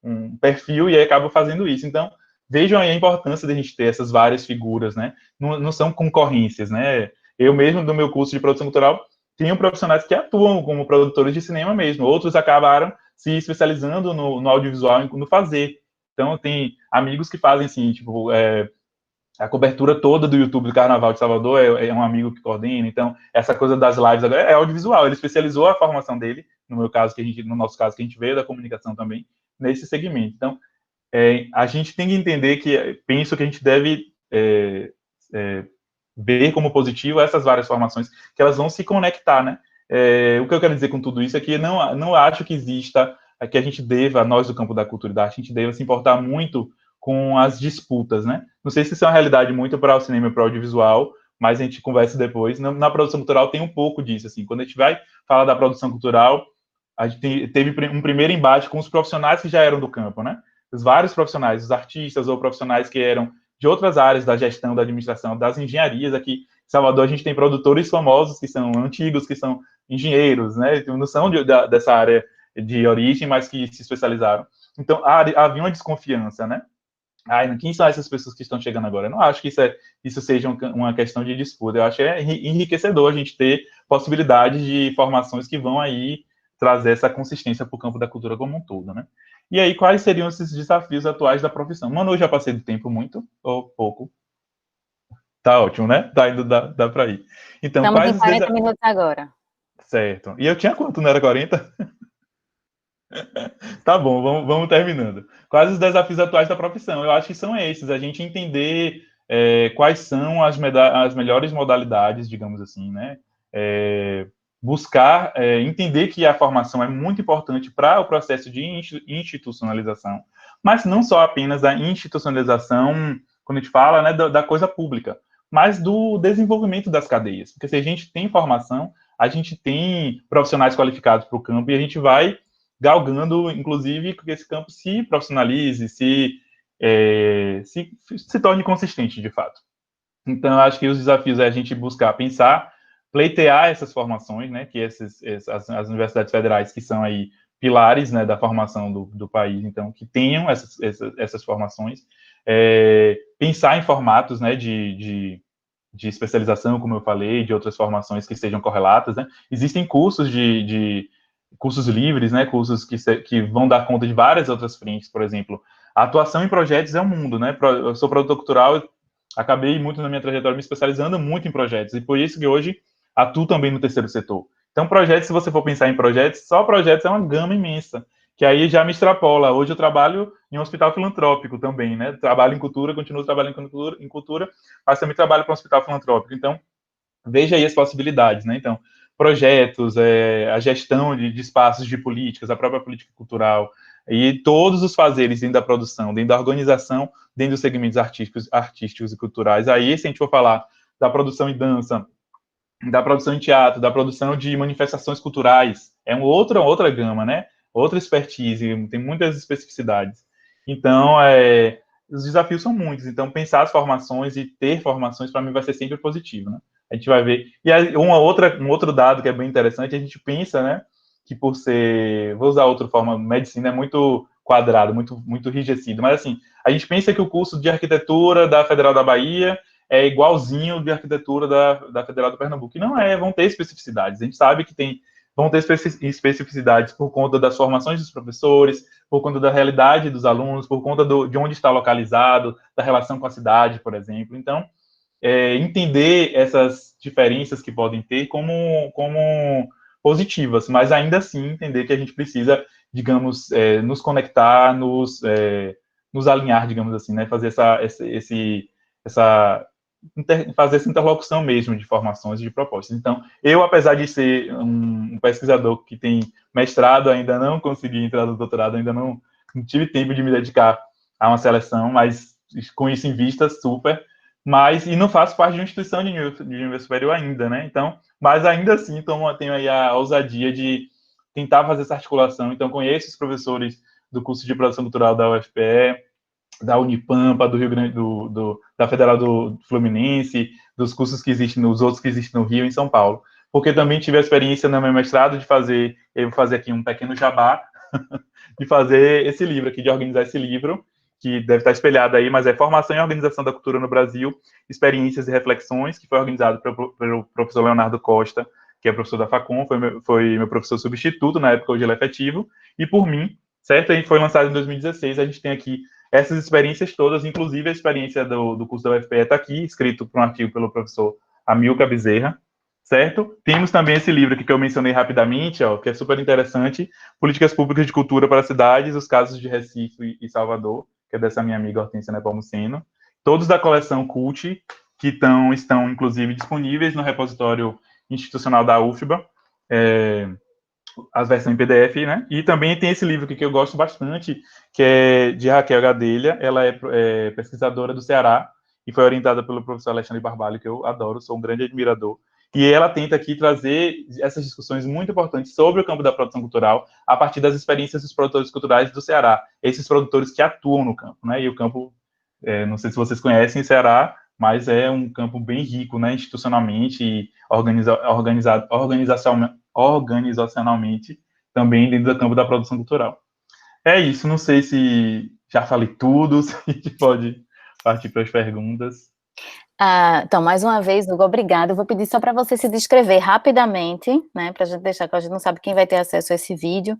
um perfil e aí acabo fazendo isso. Então, vejam aí a importância de a gente ter essas várias figuras, né? Não são concorrências, né? Eu mesmo, no meu curso de produção cultural, tenho profissionais que atuam como produtores de cinema mesmo, outros acabaram se especializando no audiovisual, no fazer. Então, tem amigos que fazem, assim, tipo, a cobertura toda do YouTube do Carnaval de Salvador é um amigo que coordena, então, essa coisa das lives agora é audiovisual, ele especializou a formação dele, no nosso caso, que a gente veio da comunicação também, nesse segmento. Então, a gente tem que entender penso que a gente deve ver como positivo essas várias formações, que elas vão se conectar, né? O que eu quero dizer com tudo isso é que não acho que exista, que a gente deva, nós do campo da cultura e da arte, a gente deva se importar muito com as disputas, né? Não sei se isso é uma realidade muito para o cinema e para o audiovisual, mas a gente conversa depois. Na produção cultural tem um pouco disso, assim. Quando a gente vai falar da produção cultural, a gente teve um primeiro embate com os profissionais que já eram do campo, né? Os vários profissionais, os artistas ou profissionais que eram de outras áreas da gestão, da administração, das engenharias. Aqui em Salvador a gente tem produtores famosos que são antigos, que são engenheiros, né? Não são dessa área de origem, mas que se especializaram. Então, havia uma desconfiança, né? Quem são essas pessoas que estão chegando agora? Eu não acho que isso seja uma questão de disputa. Eu acho que é enriquecedor a gente ter possibilidades de formações que vão aí trazer essa consistência para o campo da cultura como um todo, né? E aí, quais seriam esses desafios atuais da profissão? Mano, eu já passei do tempo muito ou pouco? Tá ótimo, né? Tá indo, dá para ir. Então, Estamos quais em os 40 minutos agora. Certo. E eu tinha quanto? Não era 40? Tá bom, vamos terminando. Quais os desafios atuais da profissão? Eu acho que são esses, a gente entender quais são as melhores modalidades, digamos assim, né? Buscar entender que a formação é muito importante para o processo de institucionalização, mas não só apenas da institucionalização, quando a gente fala, né, da coisa pública, mas do desenvolvimento das cadeias. Porque se a gente tem formação, a gente tem profissionais qualificados para o campo e a gente vai galgando, inclusive, que esse campo se profissionalize, se torne consistente, de fato. Então, eu acho que os desafios é a gente buscar pensar, pleitear essas formações, né, que as universidades federais, que são aí pilares, né, da formação do país, então, que tenham essas formações, pensar em formatos, né, de especialização, como eu falei, de outras formações que sejam correlatas, né? Existem cursos cursos livres, né? Cursos que vão dar conta de várias outras frentes, por exemplo. A atuação em projetos é um mundo, né? Eu sou produtor cultural, acabei muito na minha trajetória me especializando muito em projetos, e por isso que hoje atuo também no terceiro setor. Então, projetos, se você for pensar em projetos, só projetos é uma gama imensa, que aí já me extrapola. Hoje eu trabalho em um hospital filantrópico também, né? Trabalho em cultura, continuo trabalhando em cultura, mas também trabalho para um hospital filantrópico. Então, veja aí as possibilidades, né? Então, projetos, a gestão de espaços de políticas, a própria política cultural, e todos os fazeres dentro da produção, dentro da organização, dentro dos segmentos artísticos e culturais. Aí, se a gente for falar da produção em dança, da produção em teatro, da produção de manifestações culturais, é outra gama, né? Outra expertise, tem muitas especificidades. Então, os desafios são muitos. Então, pensar as formações e ter formações, para mim, vai ser sempre positivo, né? A gente vai ver. E aí, um outro dado que é bem interessante, a gente pensa, né, que por ser, vou usar outra forma, medicina é muito quadrado, muito enrijecido, mas assim, a gente pensa que o curso de arquitetura da Federal da Bahia é igualzinho de arquitetura da Federal do Pernambuco. E não vão ter especificidades. A gente sabe que vão ter especificidades por conta das formações dos professores, por conta da realidade dos alunos, por conta de onde está localizado, da relação com a cidade, por exemplo. Então, entender essas diferenças que podem ter como positivas, mas ainda assim entender que a gente precisa, digamos, nos conectar, nos alinhar, digamos assim, né? Fazer fazer essa interlocução mesmo de formações e de propostas. Então, eu, apesar de ser um pesquisador que tem mestrado, ainda não consegui entrar no doutorado, ainda não tive tempo de me dedicar a uma seleção, mas com isso em vista, super. mas, e não faço parte de uma instituição de nível superior ainda, né? Então, mas ainda assim, então, tenho aí a ousadia de tentar fazer essa articulação. Então, conheço os professores do curso de produção cultural da UFPE, da Unipampa, do Rio Grande da Federal do Fluminense, dos cursos que existem, nos outros que existem no Rio e em São Paulo. Porque também tive a experiência no meu mestrado de fazer, eu vou fazer aqui um pequeno jabá, de fazer esse livro aqui, de organizar esse livro, que deve estar espelhado aí, mas é Formação e Organização da Cultura no Brasil, Experiências e Reflexões, que foi organizado pelo professor Leonardo Costa, que é professor da Facom, foi meu professor substituto, na época hoje ele é efetivo, e por mim, certo? E foi lançado em 2016, a gente tem aqui essas experiências todas, inclusive a experiência do curso da UFPE está aqui, escrito por um artigo pelo professor Amilcar Bezerra, certo? Temos também esse livro aqui que eu mencionei rapidamente, ó, que é super interessante, Políticas Públicas de Cultura para as Cidades, os casos de Recife e Salvador, que é dessa minha amiga Hortência Nepomuceno. Todos da coleção CULT, que estão inclusive disponíveis no repositório institucional da UFBA, as versões em PDF, né? E também tem esse livro aqui que eu gosto bastante, que é de Raquel Gadelha. Ela é pesquisadora do Ceará e foi orientada pelo professor Alexandre Barbalho, que eu adoro, sou um grande admirador. E ela tenta aqui trazer essas discussões muito importantes sobre o campo da produção cultural a partir das experiências dos produtores culturais do Ceará, esses produtores que atuam no campo, né? E o campo, não sei se vocês conhecem o Ceará, mas é um campo bem rico, né, institucionalmente e organizacionalmente, também dentro do campo da produção cultural. É isso, não sei se já falei tudo, se a gente pode partir para as perguntas. Então, mais uma vez, Hugo, obrigada. Eu vou pedir só para você se descrever rapidamente, né, para a gente deixar, que a gente não sabe quem vai ter acesso a esse vídeo.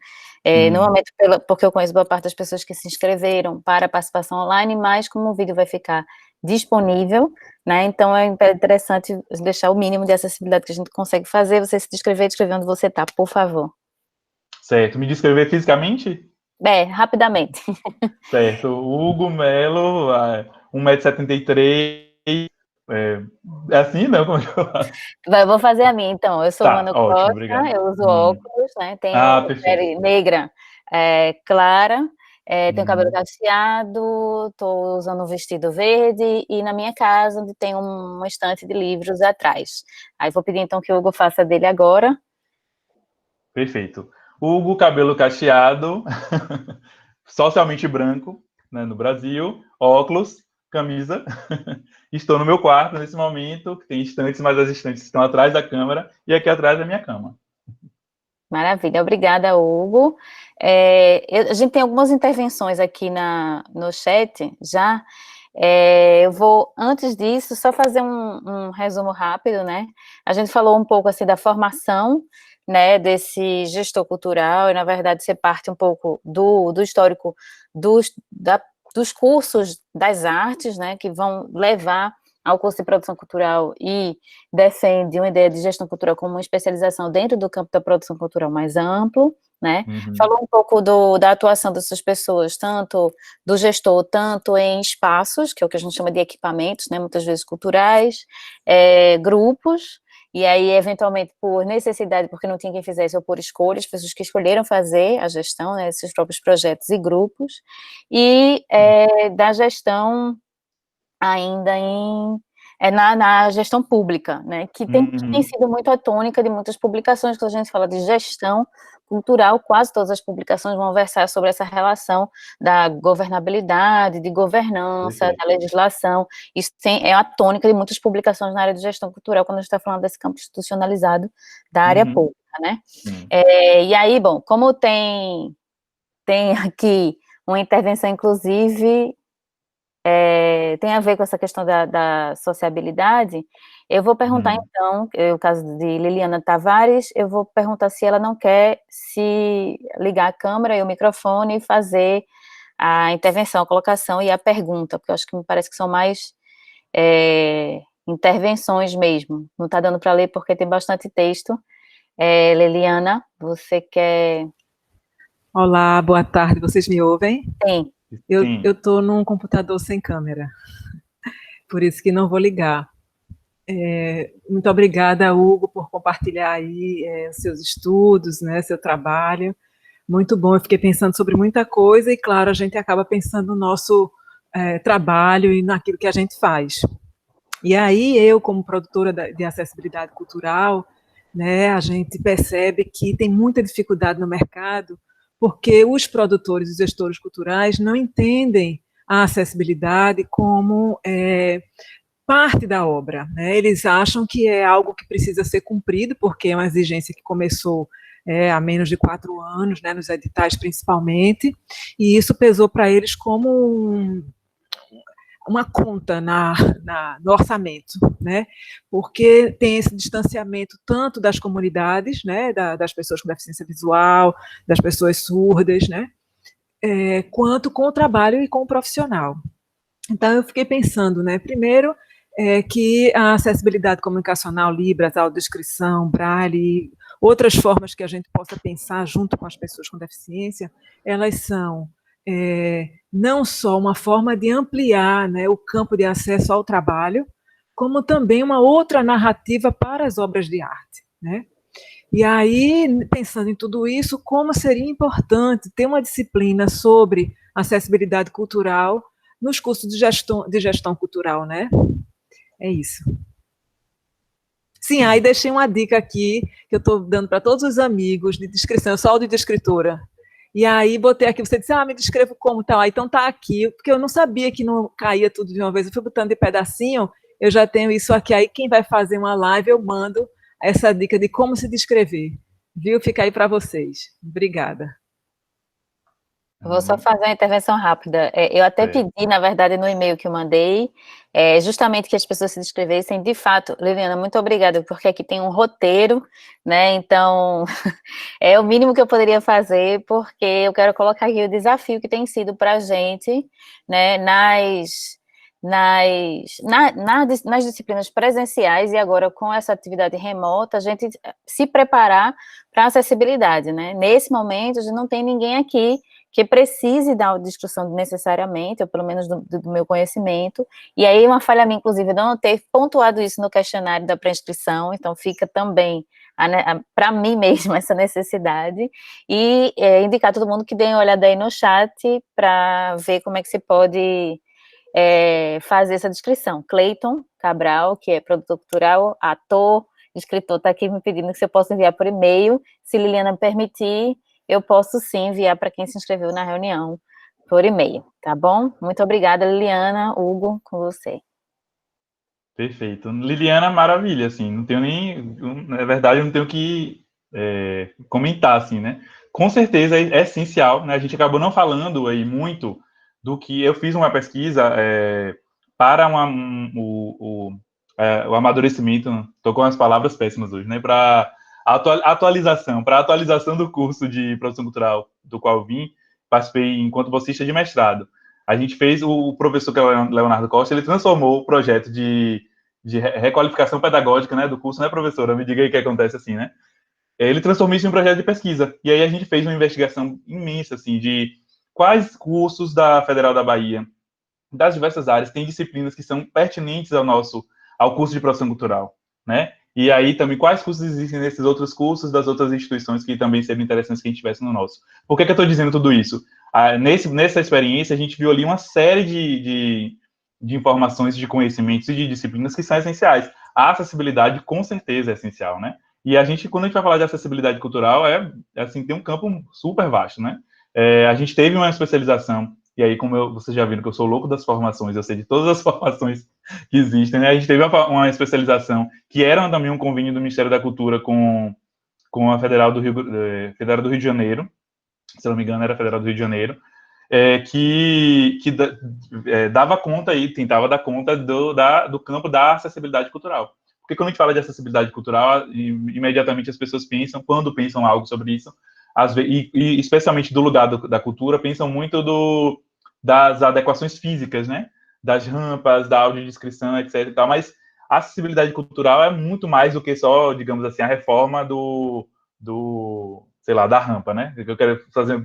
Normalmente, porque eu conheço boa parte das pessoas que se inscreveram para a participação online, mas como o vídeo vai ficar disponível, né, então é interessante deixar o mínimo de acessibilidade que a gente consegue fazer, você se descrever, descrever onde você está, por favor. Certo, me descrever fisicamente? Rapidamente. Certo, Hugo Melo, 1,73 m, é assim, não? Como é que eu faço? Eu vou fazer a minha, então. Eu sou Tá, Manu ótimo, Costa, obrigado. eu uso óculos, né, tenho Perfeito. pele negra, clara, tenho cabelo cacheado, estou usando um vestido verde, e na minha casa, onde tem uma estante de livros atrás. Aí vou pedir, então, que o Hugo faça dele agora. Perfeito. Hugo, cabelo cacheado, socialmente branco, né, no Brasil, óculos, camisa. Estou no meu quarto nesse momento, que tem estantes, mas as estantes estão atrás da câmera e aqui atrás da minha cama. Maravilha, obrigada, Hugo. A gente tem algumas intervenções aqui no chat já. Eu vou, antes disso, só fazer um resumo rápido, né? A gente falou um pouco, assim, da formação, né, desse gestor cultural, e, na verdade, você parte um pouco do histórico dos cursos das artes, né, que vão levar ao curso de produção cultural e defende uma ideia de gestão cultural como uma especialização dentro do campo da produção cultural mais amplo, né? Falou um pouco da atuação dessas pessoas, tanto do gestor, tanto em espaços, que é o que a gente chama de equipamentos, né, muitas vezes culturais, grupos, e aí, eventualmente, por necessidade, porque não tinha quem fizesse, ou por escolhas, pessoas que escolheram fazer a gestão, né, desses próprios projetos e grupos, e da gestão ainda na gestão pública, né, que tem sido muito a tônica de muitas publicações. Quando a gente fala de gestão cultural, quase todas as publicações vão versar sobre essa relação da governabilidade, de governança, Perfeito. da legislação. Isso é a tônica de muitas publicações na área de gestão cultural, quando a gente está falando desse campo institucionalizado da área pública, né. E aí, bom, como tem aqui uma intervenção, inclusive, tem a ver com essa questão da sociabilidade, eu vou perguntar, então, o caso de Liliana Tavares, eu vou perguntar se ela não quer se ligar a câmera e o microfone e fazer a intervenção, a colocação e a pergunta, porque eu acho que me parece que são mais intervenções mesmo. Não está dando para ler porque tem bastante texto. Liliana, você quer... Olá, boa tarde, vocês me ouvem? Sim. Eu estou num computador sem câmera, por isso que não vou ligar. Muito obrigada, Hugo, por compartilhar aí os seus estudos, né, seu trabalho. Muito bom, eu fiquei pensando sobre muita coisa e, claro, a gente acaba pensando no nosso trabalho e naquilo que a gente faz. E aí eu, como produtora de acessibilidade cultural, né, a gente percebe que tem muita dificuldade no mercado, porque os produtores e gestores culturais não entendem a acessibilidade como parte da obra, né? Eles acham que é algo que precisa ser cumprido, porque é uma exigência que começou há menos de 4 anos, né, nos editais principalmente, e isso pesou para eles como uma conta no orçamento, né? Porque tem esse distanciamento tanto das comunidades, né, das pessoas com deficiência visual, das pessoas surdas, né, quanto com o trabalho e com o profissional. Então, eu fiquei pensando, né, primeiro, que a acessibilidade comunicacional, Libras, audiodescrição, Braille, outras formas que a gente possa pensar junto com as pessoas com deficiência, elas são não só uma forma de ampliar, né, o campo de acesso ao trabalho, como também uma outra narrativa para as obras de arte, né? E aí, pensando em tudo isso, como seria importante ter uma disciplina sobre acessibilidade cultural nos cursos de gestão cultural, né? É isso. Sim, aí deixei uma dica aqui, que eu estou dando para todos os amigos de descrição, eu sou audiodescritora. E aí botei aqui, você disse, me descrevo como tal. Então tá aqui, porque eu não sabia que não caía tudo de uma vez, eu fui botando de pedacinho, eu já tenho isso aqui. Aí quem vai fazer uma live, eu mando essa dica de como se descrever. Viu? Fica aí para vocês. Obrigada. Vou só fazer uma intervenção rápida. Eu até pedi, na verdade, no e-mail que eu mandei, justamente que as pessoas se descrevessem. De fato, Liliana, muito obrigada, porque aqui tem um roteiro, né? Então, é o mínimo que eu poderia fazer, porque eu quero colocar aqui o desafio que tem sido para a gente, né, nas disciplinas presenciais e agora com essa atividade remota, a gente se preparar para a acessibilidade, né? Nesse momento, a gente não tem ninguém aqui que precise da audiodescrição necessariamente, ou pelo menos do meu conhecimento, e aí uma falha minha, inclusive, não ter pontuado isso no questionário da pré-inscrição, então fica também para mim mesma essa necessidade, e indicar todo mundo que dê uma olhada aí no chat para ver como é que se pode fazer essa descrição. Cleiton Cabral, que é produtor cultural, ator, escritor, está aqui me pedindo que se eu posso enviar por e-mail, se Liliana me permitir, eu posso sim enviar para quem se inscreveu na reunião por e-mail, tá bom? Muito obrigada, Liliana. Hugo, com você. Perfeito. Liliana, maravilha, assim, não tenho na verdade, eu não tenho que comentar, assim, né? Com certeza é essencial, né? A gente acabou não falando aí muito do que eu fiz uma pesquisa para o amadurecimento, tô com as palavras péssimas hoje, né? Para atualização, para a atualização do curso de produção cultural do qual eu vim, participei enquanto bolsista de mestrado. A gente fez, o professor que é o Leonardo Costa, ele transformou o projeto de requalificação pedagógica, né, do curso, né, professora? Me diga aí o que acontece assim, né? Ele transformou isso em um projeto de pesquisa. E aí a gente fez uma investigação imensa, assim, de quais cursos da Federal da Bahia, das diversas áreas, tem disciplinas que são pertinentes ao curso de produção cultural, né? E aí também quais cursos existem nesses outros cursos das outras instituições que também seriam interessantes que a gente tivesse no nosso. Por que eu estou dizendo tudo isso? Nessa experiência, a gente viu ali uma série de informações, de conhecimentos e de disciplinas que são essenciais. A acessibilidade, com certeza, é essencial, né? E a gente, quando a gente vai falar de acessibilidade cultural, assim, tem um campo super vasto, né? A gente teve uma especialização, e aí, como vocês já viram que eu sou louco das formações, eu sei de todas as formações que existem, né? A gente teve uma especialização que era também um convênio do Ministério da Cultura com a Federal do Rio de Janeiro, se não me engano, era a Federal do Rio de Janeiro, que dava conta e tentava dar conta do campo da acessibilidade cultural. Porque quando a gente fala de acessibilidade cultural, imediatamente as pessoas pensam, quando pensam algo sobre isso, e especialmente do lugar da cultura, pensam muito das adequações físicas, né? Das rampas, da audiodescrição, etc. E tal, mas a acessibilidade cultural é muito mais do que só, digamos assim, a reforma sei lá, da rampa, né? Eu quero fazer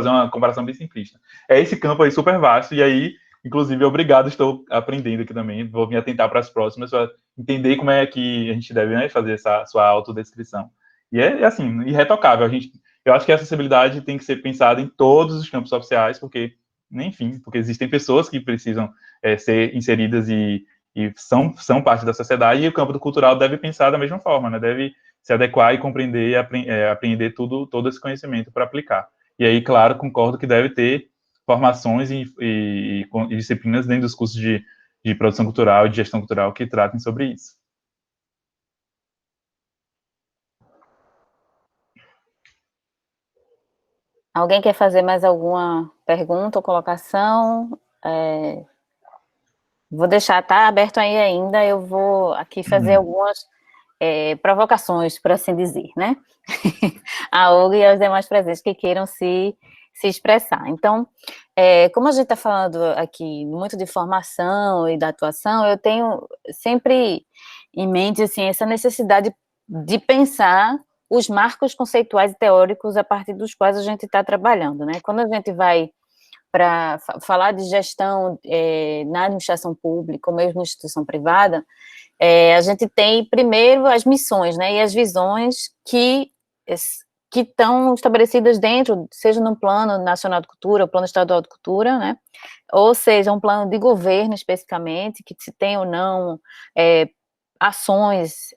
uma comparação bem simplista. É esse campo aí super vasto, e aí, inclusive, obrigado, estou aprendendo aqui também, vou me atentar para as próximas, para entender como é que a gente deve, né, fazer essa sua autodescrição. E é assim, irretocável. Eu acho que a acessibilidade tem que ser pensada em todos os campos sociais, porque, enfim, porque existem pessoas que precisam ser inseridas e e são parte da sociedade, e o campo do cultural deve pensar da mesma forma, né? Deve se adequar e compreender e aprender todo esse conhecimento para aplicar. E aí, claro, concordo que deve ter formações e disciplinas dentro dos cursos de produção cultural e de gestão cultural que tratem sobre isso. Alguém quer fazer mais alguma pergunta ou colocação? Vou deixar, tá aberto aí ainda, eu vou aqui fazer algumas provocações, por assim dizer, né? A Olga e aos demais presentes que queiram se expressar. Então, como a gente está falando aqui muito de formação e da atuação, eu tenho sempre em mente, assim, essa necessidade de pensar os marcos conceituais e teóricos a partir dos quais a gente está trabalhando, né? Quando a gente vai para falar de gestão na administração pública ou mesmo instituição privada, a gente tem primeiro as missões, né, e as visões que estão estabelecidas dentro, seja no Plano Nacional de Cultura, o Plano Estadual de Cultura, né, ou seja, um plano de governo especificamente, que se tem ou não ações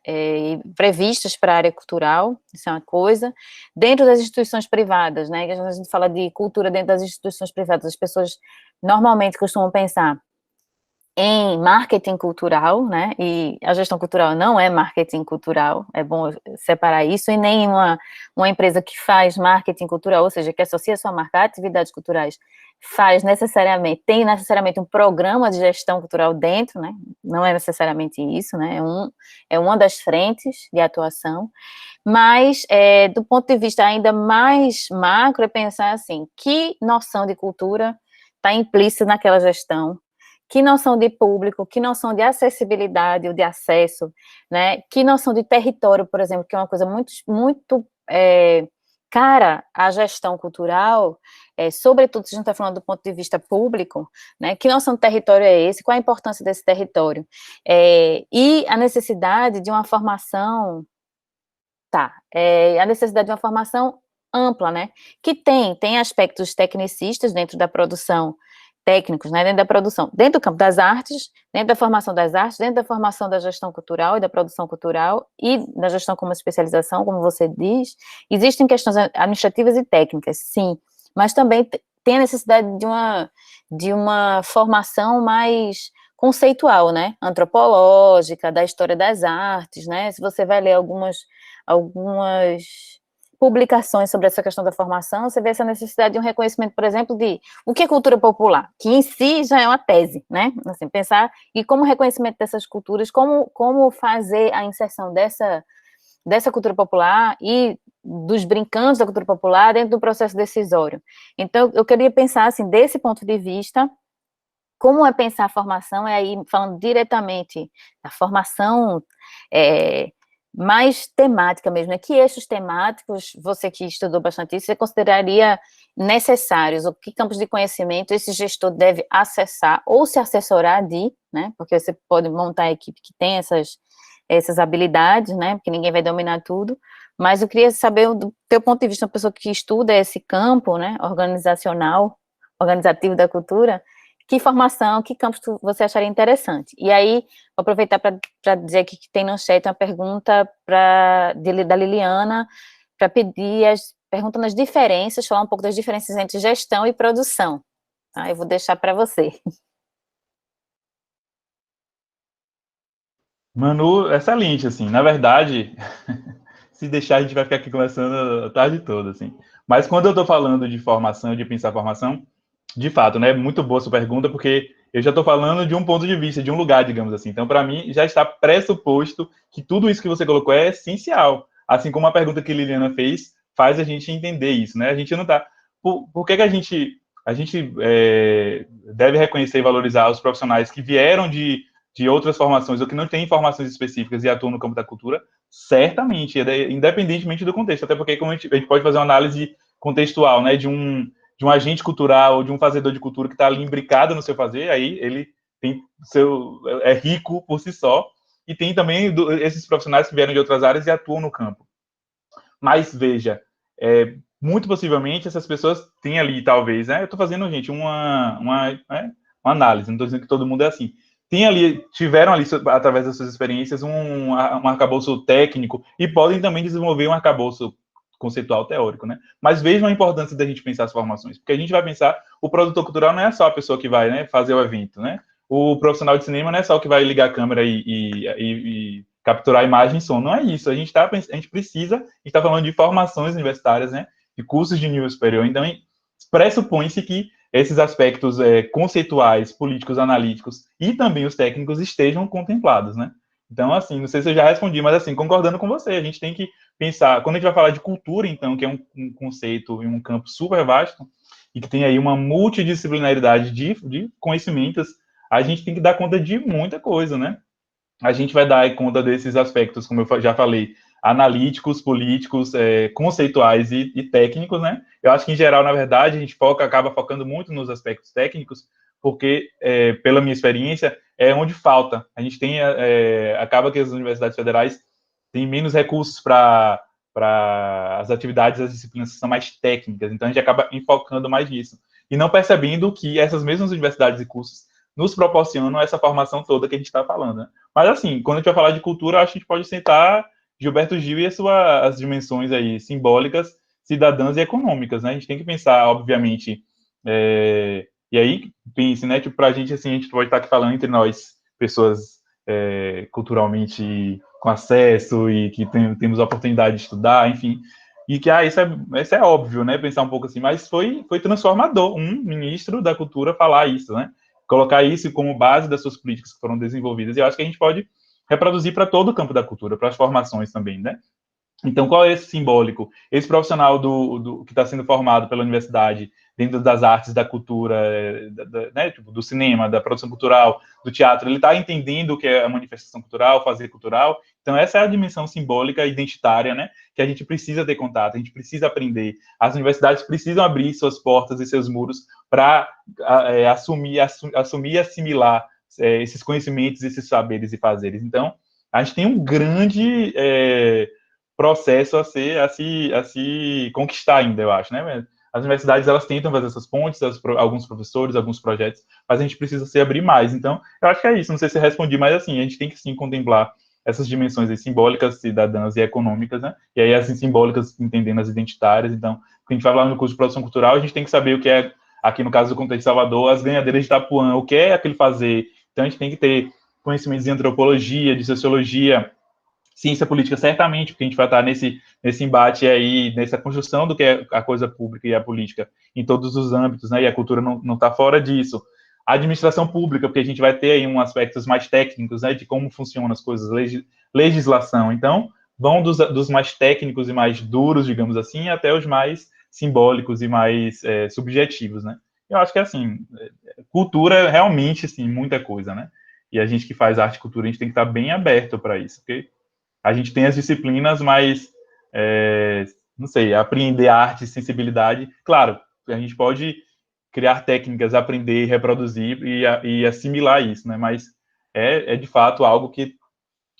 previstas para a área cultural, isso é uma coisa. Dentro das instituições privadas, né, que a gente fala de cultura dentro das instituições privadas, as pessoas normalmente costumam pensar em marketing cultural, né, e a gestão cultural não é marketing cultural, é bom separar isso, e nem uma empresa que faz marketing cultural, ou seja, que associa sua marca a atividades culturais, tem necessariamente um programa de gestão cultural dentro, né, não é necessariamente isso, né, é uma das frentes de atuação, mas do ponto de vista ainda mais macro, é pensar assim, que noção de cultura está implícita naquela gestão, que noção de público, que noção de acessibilidade ou de acesso, né, que noção de território, por exemplo, que é uma coisa muito cara à gestão cultural, sobretudo se a gente está falando do ponto de vista público, né, que noção de território é esse, qual a importância desse território, e a necessidade de uma formação, a necessidade de uma formação ampla, né, que tem aspectos tecnicistas dentro da produção, técnicos, né, dentro da produção, dentro do campo das artes, dentro da formação das artes, dentro da formação da gestão cultural e da produção cultural e da gestão como especialização, como você diz, existem questões administrativas e técnicas, sim, mas também tem a necessidade de uma formação mais conceitual, né, antropológica, da história das artes, né, se você vai ler algumas publicações sobre essa questão da formação, você vê essa necessidade de um reconhecimento, por exemplo, de o que é cultura popular, que em si já é uma tese, né, assim, pensar, e como reconhecimento dessas culturas, como fazer a inserção dessa cultura popular e dos brincantes da cultura popular dentro do processo decisório. Então, eu queria pensar, assim, desse ponto de vista, como é pensar a formação, aí falando diretamente da formação mais temática mesmo, né? Que eixos temáticos, você que estudou bastante isso, você consideraria necessários, ou que campos de conhecimento esse gestor deve acessar, ou se assessorar né? Porque você pode montar a equipe que tem essas habilidades, né? Porque ninguém vai dominar tudo, mas eu queria saber, do teu ponto de vista, uma pessoa que estuda esse campo, né? Organizativo da cultura, que formação, que campos você acharia interessante? E aí, vou aproveitar para dizer aqui que tem no chat uma pergunta da Liliana, para pedir perguntando as diferenças, falar um pouco das diferenças entre gestão e produção. Tá? Eu vou deixar para você. Manu, excelente, assim, na verdade, se deixar a gente vai ficar aqui conversando a tarde toda, assim. Mas quando eu estou falando de formação, de pensar formação, de fato, né, muito boa sua pergunta, porque eu já estou falando de um ponto de vista, de um lugar, digamos assim. Então, para mim, já está pressuposto que tudo isso que você colocou é essencial. Assim como a pergunta que Liliana fez, faz a gente entender isso, né? A gente não está... Por que a gente deve reconhecer e valorizar os profissionais que vieram de outras formações ou que não têm formações específicas e atuam no campo da cultura? Certamente, independentemente do contexto. Até porque como a gente pode fazer uma análise contextual, né, de um agente cultural ou de um fazedor de cultura que está ali imbricado no seu fazer, aí ele é rico por si só, e tem também esses profissionais que vieram de outras áreas e atuam no campo. Mas, veja, muito possivelmente essas pessoas têm ali, talvez, né, eu estou fazendo, gente, uma análise, não estou dizendo que todo mundo é assim, tiveram ali, através das suas experiências, um arcabouço técnico e podem também desenvolver um arcabouço conceitual teórico, né? Mas vejam a importância da gente pensar as formações, porque a gente vai pensar, o produtor cultural não é só a pessoa que vai, né, fazer o evento, né? O profissional de cinema não é só o que vai ligar a câmera e capturar a imagem e som, não é isso. A gente está falando de formações universitárias, né? De cursos de nível superior, então pressupõe-se que esses aspectos conceituais, políticos, analíticos e também os técnicos estejam contemplados, né? Então, assim, não sei se eu já respondi, mas, assim, concordando com você, a gente tem que pensar, quando a gente vai falar de cultura, então, que é um conceito e um campo super vasto, e que tem aí uma multidisciplinaridade de conhecimentos, a gente tem que dar conta de muita coisa, né? A gente vai dar conta desses aspectos, como eu já falei, analíticos, políticos, conceituais e técnicos, né? Eu acho que, em geral, na verdade, a gente acaba focando muito nos aspectos técnicos, porque, pela minha experiência, é onde falta. A gente tem, acaba que as universidades federais têm menos recursos para as atividades, as disciplinas que são mais técnicas, então a gente acaba enfocando mais nisso. E não percebendo que essas mesmas universidades e cursos nos proporcionam essa formação toda que a gente está falando, né? Mas, assim, quando a gente vai falar de cultura, acho que a gente pode sentar Gilberto Gil e as dimensões aí simbólicas, cidadãs e econômicas, né? A gente tem que pensar, obviamente, e aí, pense, né? Tipo, para a gente, assim, a gente pode estar aqui falando entre nós, pessoas culturalmente com acesso e que temos a oportunidade de estudar, enfim, e que, isso é óbvio, né? Pensar um pouco assim, mas foi transformador um ministro da cultura falar isso, né? Colocar isso como base das suas políticas que foram desenvolvidas. E eu acho que a gente pode reproduzir para todo o campo da cultura, para as formações também, né? Então, qual é esse simbólico? Esse profissional que está sendo formado pela universidade dentro das artes, da cultura, né, tipo, do cinema, da produção cultural, do teatro, ele está entendendo o que é a manifestação cultural, fazer cultural. Então, essa é a dimensão simbólica, identitária, né, que a gente precisa ter contato, a gente precisa aprender. As universidades precisam abrir suas portas e seus muros para assumir e assimilar esses conhecimentos, esses saberes e fazeres. Então, a gente tem um grande processo a se conquistar ainda, eu acho, né? As universidades, elas tentam fazer essas pontes, alguns professores, alguns projetos, mas a gente precisa se abrir mais. Então, eu acho que é isso, não sei se respondi, mas, assim, a gente tem que, sim, contemplar essas dimensões aí, simbólicas, cidadãs e econômicas, né? E aí, assim, simbólicas, entendendo as identitárias. Então, quando a gente vai falar no curso de produção cultural, a gente tem que saber o que é, aqui no caso do Contexto de Salvador, as ganhadeiras de Itapuã, o que é aquele fazer. Então, a gente tem que ter conhecimentos de antropologia, de sociologia, ciência política, certamente, porque a gente vai estar nesse embate aí, nessa construção do que é a coisa pública e a política em todos os âmbitos, né? E a cultura não está fora disso. A administração pública, porque a gente vai ter aí aspectos mais técnicos, né? De como funcionam as coisas, legislação. Então, vão dos mais técnicos e mais duros, digamos assim, até os mais simbólicos e mais subjetivos, né? Eu acho que, assim, cultura realmente, assim, muita coisa, né? E a gente que faz arte e cultura, a gente tem que estar bem aberto para isso, porque a gente tem as disciplinas, mas, não sei, aprender arte e sensibilidade. Claro, a gente pode criar técnicas, aprender, reproduzir e assimilar isso, né? Mas de fato algo que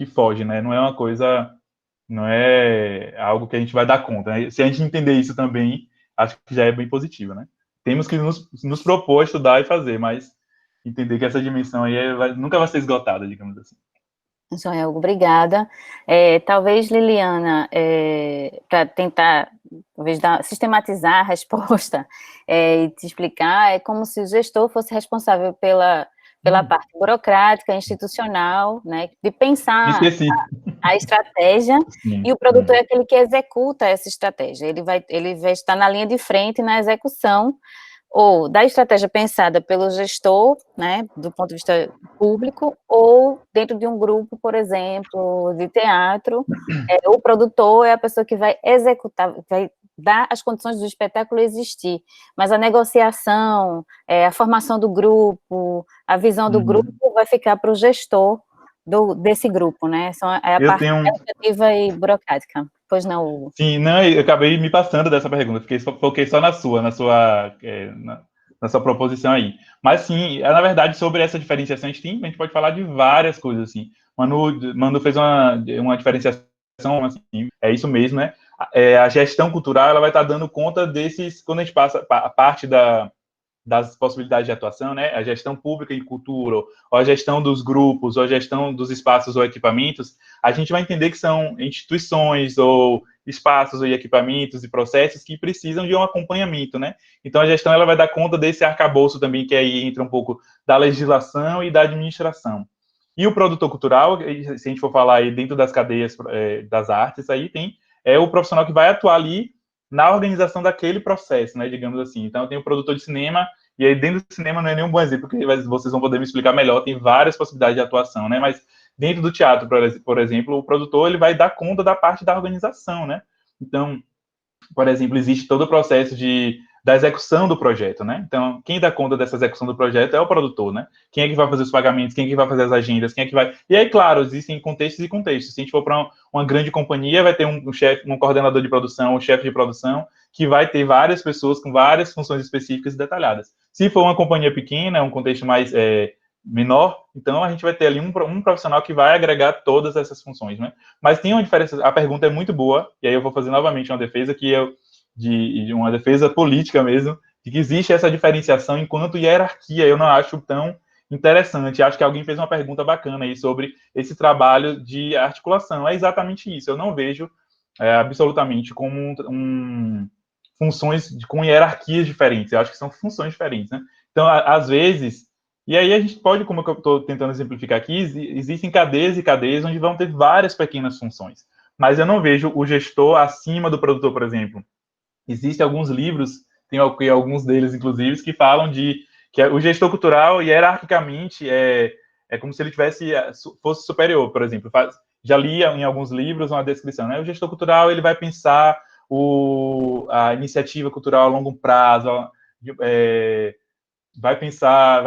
foge, né? Não é uma coisa, não é algo que a gente vai dar conta, né? Se a gente entender isso também, acho que já é bem positivo, né? Temos que nos propor estudar e fazer, mas entender que essa dimensão aí nunca vai ser esgotada, digamos assim. Joel, obrigada. Talvez, Liliana, para tentar talvez sistematizar a resposta e te explicar, é como se o gestor fosse responsável pela parte burocrática, institucional, né, de pensar a estratégia, e o produtor é aquele que executa essa estratégia. Ele vai estar na linha de frente na execução ou da estratégia pensada pelo gestor, né, do ponto de vista público, ou dentro de um grupo, por exemplo, de teatro, o produtor é a pessoa que vai executar, vai dar as condições do espetáculo existir, mas a negociação, a formação do grupo, a visão do grupo vai ficar para o gestor desse grupo, né, é a parte administrativa e burocrática. Pois não, Hugo? Sim, não, eu acabei me passando dessa pergunta, foquei só na sua proposição aí. Mas, sim, na verdade, sobre essa diferenciação, a gente pode falar de várias coisas, assim. Manu fez uma diferenciação, assim, é isso mesmo, né? A gestão cultural, ela vai estar dando conta desses, quando a gente passa a parte das possibilidades de atuação, né, a gestão pública em cultura, ou a gestão dos grupos, ou a gestão dos espaços ou equipamentos, a gente vai entender que são instituições ou espaços e equipamentos e processos que precisam de um acompanhamento, né? Então, a gestão ela vai dar conta desse arcabouço também, que aí entra um pouco da legislação e da administração. E o produtor cultural, se a gente for falar aí dentro das cadeias das artes, aí tem o profissional que vai atuar ali na organização daquele processo, né, digamos assim. Então, tem o produtor de cinema, e aí dentro do cinema não é nenhum bom exemplo, porque vocês vão poder me explicar melhor, tem várias possibilidades de atuação, né, mas dentro do teatro, por exemplo, o produtor ele vai dar conta da parte da organização, né. Então, por exemplo, existe todo o processo da execução do projeto, né? Então, quem dá conta dessa execução do projeto é o produtor, né? Quem é que vai fazer os pagamentos, quem é que vai fazer as agendas, quem é que vai... E aí, claro, existem contextos e contextos. Se a gente for para uma grande companhia, vai ter um chefe, um coordenador de produção, um chefe de produção, que vai ter várias pessoas com várias funções específicas e detalhadas. Se for uma companhia pequena, um contexto mais menor, então a gente vai ter ali um profissional que vai agregar todas essas funções, né? Mas tem uma diferença, a pergunta é muito boa, e aí eu vou fazer novamente uma defesa de uma defesa política mesmo, de que existe essa diferenciação enquanto hierarquia, eu não acho tão interessante. Acho que alguém fez uma pergunta bacana aí sobre esse trabalho de articulação. É exatamente isso, eu não vejo absolutamente como funções com hierarquias diferentes, eu acho que são funções diferentes, né? Então, às vezes, e aí a gente pode, como eu estou tentando exemplificar aqui, existem cadeias e cadeias onde vão ter várias pequenas funções, mas eu não vejo o gestor acima do produtor, por exemplo. Existem alguns livros, tem alguns deles, inclusive, que falam que o gestor cultural, hierarquicamente, é como se ele fosse superior, por exemplo. Já li em alguns livros uma descrição, né? O gestor cultural ele vai pensar a iniciativa cultural a longo prazo, vai pensar,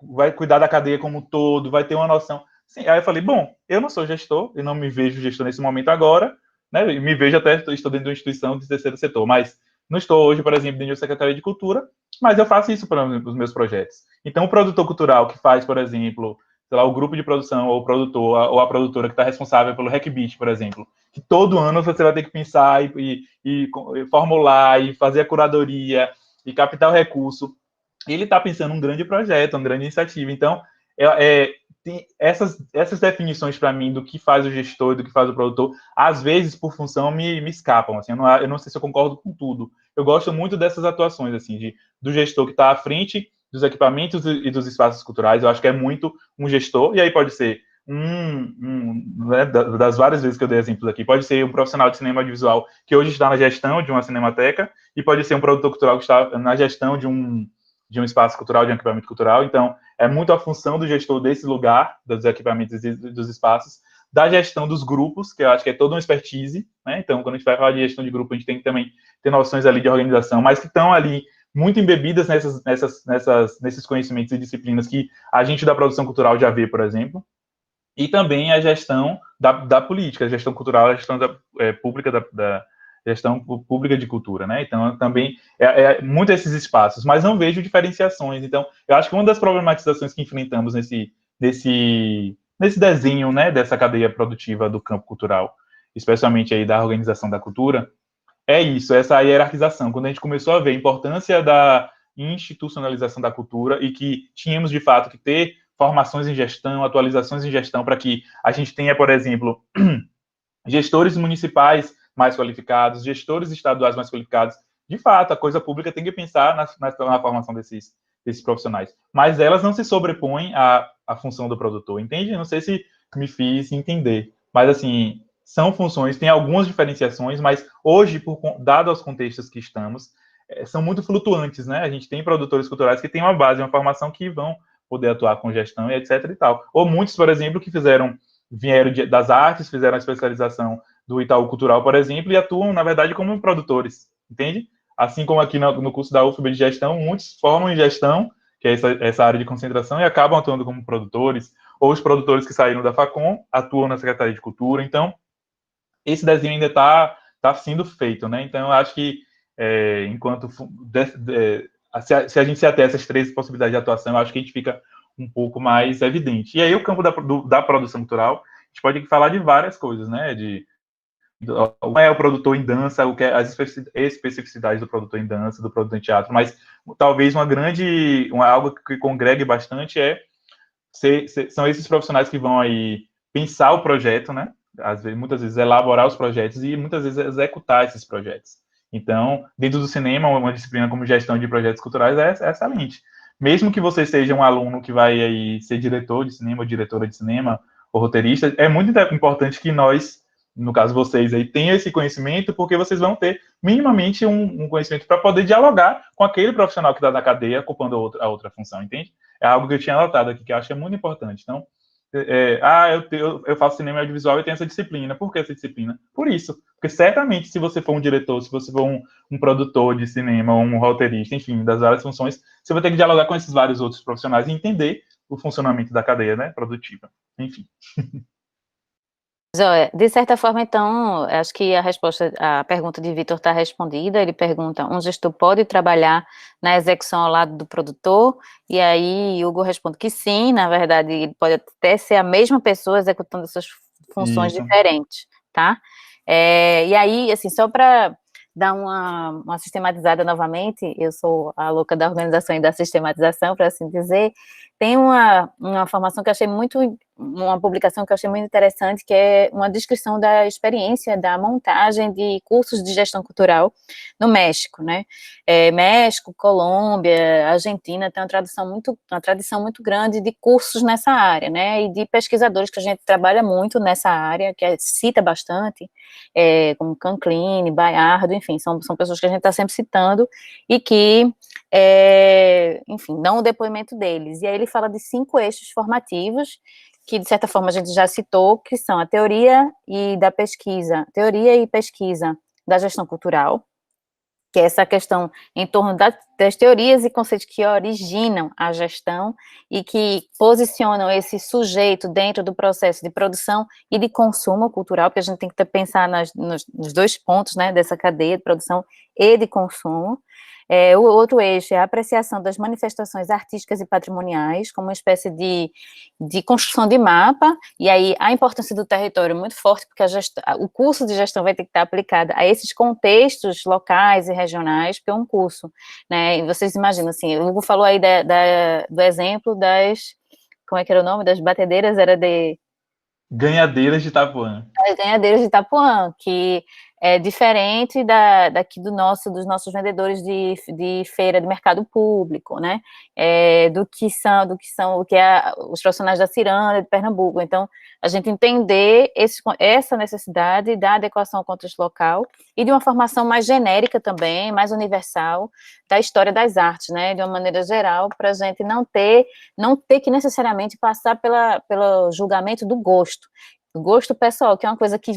vai cuidar da cadeia como um todo, vai ter uma noção. Sim, aí eu falei, bom, eu não sou gestor, eu não me vejo gestor nesse momento agora, né? Me vejo até, estou dentro de uma instituição de terceiro setor, mas não estou hoje, por exemplo, dentro da Secretaria de Cultura, mas eu faço isso para os meus projetos. Então, o produtor cultural que faz, por exemplo, sei lá, o grupo de produção, ou o produtor, ou a produtora que está responsável pelo Hackbeat, por exemplo, que todo ano você vai ter que pensar e formular, e fazer a curadoria, e captar o recurso, ele está pensando um grande projeto, uma grande iniciativa. Então, tem essas definições para mim do que faz o gestor e do que faz o produtor, às vezes, por função, me escapam. Assim, eu não sei se eu concordo com tudo. Eu gosto muito dessas atuações, assim, do gestor que está à frente dos equipamentos e dos espaços culturais. Eu acho que é muito um gestor, e aí pode ser né, das várias vezes que eu dei exemplos aqui, pode ser um profissional de cinema audiovisual que hoje está na gestão de uma cinemateca, e pode ser um produtor cultural que está na gestão de um espaço cultural, de um equipamento cultural. Então, é muito a função do gestor desse lugar, dos equipamentos e dos espaços, da gestão dos grupos, que eu acho que é toda uma expertise, né? Então, quando a gente vai falar de gestão de grupo, a gente tem que também ter noções ali de organização, mas que estão ali muito embebidas nesses conhecimentos e disciplinas que a gente da produção cultural já vê, por exemplo, e também a gestão da política, a gestão cultural, a gestão pública da gestão pública de cultura, né? Então, também muito esses espaços, mas não vejo diferenciações. Então, eu acho que uma das problematizações que enfrentamos nesse desenho, né, dessa cadeia produtiva do campo cultural, especialmente aí da organização da cultura, é isso, essa hierarquização. Quando a gente começou a ver a importância da institucionalização da cultura e que tínhamos, de fato, que ter formações em gestão, atualizações em gestão, para que a gente tenha, por exemplo, gestores municipais mais qualificados, gestores estaduais mais qualificados. De fato, a coisa pública tem que pensar na formação desses profissionais. Mas elas não se sobrepõem à função do produtor, entende? Não sei se me fiz entender. Mas, assim, são funções, tem algumas diferenciações, mas hoje, dado aos contextos que estamos, são muito flutuantes, né? A gente tem produtores culturais que têm uma base, uma formação que vão poder atuar com gestão e etc e tal. Ou muitos, por exemplo, que vieram das artes, fizeram a especialização do Itaú Cultural, por exemplo, e atuam, na verdade, como produtores, entende? Assim como aqui no curso da UFBA de gestão, muitos formam em gestão, que é essa área de concentração, e acabam atuando como produtores, ou os produtores que saíram da FACOM atuam na Secretaria de Cultura. Então, esse desenho ainda está sendo feito, né? Então, eu acho que, se a gente se até essas três possibilidades de atuação, eu acho que a gente fica um pouco mais evidente. E aí, o campo da produção cultural, a gente pode falar de várias coisas, né? o que é o produtor em dança, o que é as especificidades do produtor em dança, do produtor em teatro, mas talvez algo que congregue bastante são esses profissionais que vão aí pensar o projeto, né? Muitas vezes elaborar os projetos e muitas vezes executar esses projetos. Então, dentro do cinema, uma disciplina como gestão de projetos culturais é excelente. Mesmo que você seja um aluno que vai aí ser diretor de cinema, ou diretora de cinema, ou roteirista, é muito importante que nós, no caso vocês aí, tenham esse conhecimento, porque vocês vão ter minimamente um conhecimento para poder dialogar com aquele profissional que está na cadeia, ocupando a outra função, entende? É algo que eu tinha anotado aqui, que eu acho que é muito importante. Então, eu faço cinema audiovisual e tenho essa disciplina. Por que essa disciplina? Por isso. Porque certamente, se você for um diretor, se você for um produtor de cinema, um roteirista, enfim, das várias funções, você vai ter que dialogar com esses vários outros profissionais e entender o funcionamento da cadeia, né, produtiva. Enfim. Joia, de certa forma, então, acho que a pergunta de Vitor está respondida. Ele pergunta: um gestor pode trabalhar na execução ao lado do produtor? E aí, Hugo responde que sim, na verdade, ele pode até ser a mesma pessoa executando essas funções Isso. diferentes, tá? E aí, assim, só para dar uma sistematizada novamente, eu sou a louca da organização e da sistematização, para assim dizer. Tem uma formação que eu achei uma publicação que eu achei muito interessante, que é uma descrição da experiência da montagem de cursos de gestão cultural no México, né? México, Colômbia, Argentina tem uma tradição muito grande de cursos nessa área, né? E de pesquisadores que a gente trabalha muito nessa área, que cita bastante, como Canclini, Bayardo, enfim, são pessoas que a gente está sempre citando e que enfim, dão o depoimento deles. E aí ele fala de 5 eixos formativos, que de certa forma a gente já citou, que são a teoria e pesquisa da gestão cultural, que é essa questão em torno das teorias e conceitos que originam a gestão e que posicionam esse sujeito dentro do processo de produção e de consumo cultural, porque a gente tem que pensar nos 2 pontos, né, dessa cadeia de produção e de consumo. O outro eixo é a apreciação das manifestações artísticas e patrimoniais, como uma espécie de construção de mapa, e aí a importância do território é muito forte, porque o curso de gestão vai ter que estar aplicado a esses contextos locais e regionais, porque é um curso, né, e vocês imaginam, assim, o Hugo falou aí do exemplo como é que era o nome? Das batedeiras, era de... Ganhadeiras de Itapuã. As ganhadeiras de Itapuã, que é diferente dos nossos vendedores de feira de mercado público, né? Do que são os profissionais da Ciranda, de Pernambuco. Então, a gente entender essa necessidade da adequação ao contexto local e de uma formação mais genérica também, mais universal, da história das artes, né? De uma maneira geral, para a gente não ter que necessariamente passar pelo julgamento do gosto pessoal, que é uma coisa que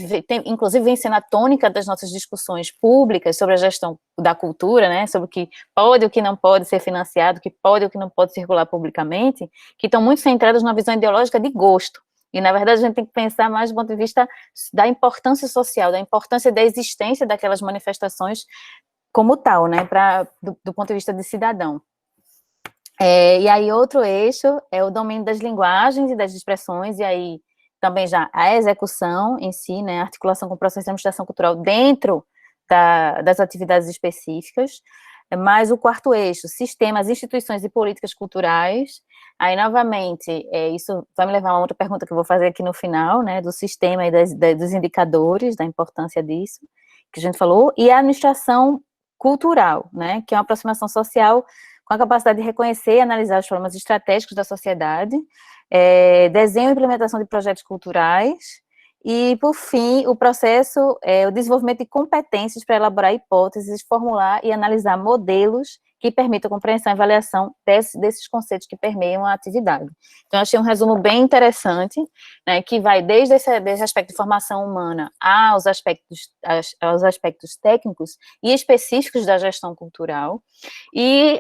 inclusive vem sendo a tônica das nossas discussões públicas sobre a gestão da cultura, né, sobre o que pode e o que não pode ser financiado, o que pode e o que não pode circular publicamente, que estão muito centradas numa visão ideológica de gosto. E, na verdade, a gente tem que pensar mais do ponto de vista da importância social, da importância da existência daquelas manifestações como tal, né, do ponto de vista de cidadão. E aí, outro eixo é o domínio das linguagens e das expressões, e aí também já a execução em si, né, a articulação com o processo de administração cultural dentro das atividades específicas, mas o 4º eixo, sistemas, instituições e políticas culturais. Aí, novamente, isso vai me levar a uma outra pergunta que eu vou fazer aqui no final, né, do sistema e dos indicadores, da importância disso, que a gente falou, e a administração cultural, né, que é uma aproximação social com a capacidade de reconhecer e analisar os problemas estratégicos da sociedade, desenho e implementação de projetos culturais, e, por fim, o desenvolvimento de competências para elaborar hipóteses, formular e analisar modelos que permitam a compreensão e avaliação desses conceitos que permeiam a atividade. Então, eu achei um resumo bem interessante, né, que vai desde esse aspecto de formação humana aos aspectos técnicos e específicos da gestão cultural, e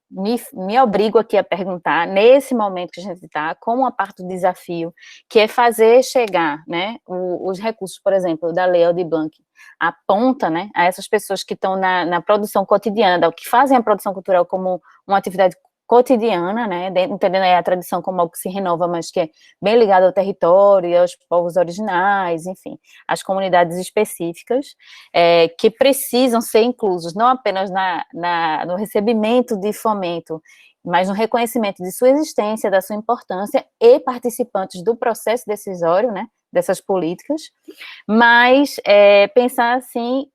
me obrigo aqui a perguntar, nesse momento que a gente está, como uma parte do desafio, que é fazer chegar, né, os recursos, por exemplo, da Lei Aldir Blanc, aponta, né, a essas pessoas que estão na produção cotidiana, que fazem a produção cultural como uma atividade cotidiana, né, entendendo aí a tradição como algo que se renova, mas que é bem ligado ao território, aos povos originais, enfim, às específicas, que precisam ser inclusos, não apenas no recebimento de fomento, mas no reconhecimento de sua existência, da sua importância, e participantes do processo decisório, né, dessas políticas, mas pensar assim,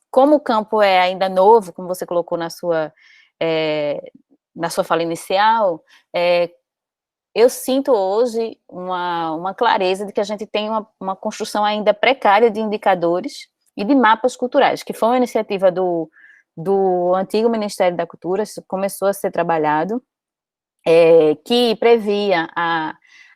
como o campo é ainda novo, como você colocou na sua fala inicial, eu sinto hoje uma clareza de que a gente tem uma construção ainda precária de indicadores e de mapas culturais, que foi uma iniciativa do antigo Ministério da Cultura, isso começou a ser trabalhado, que previa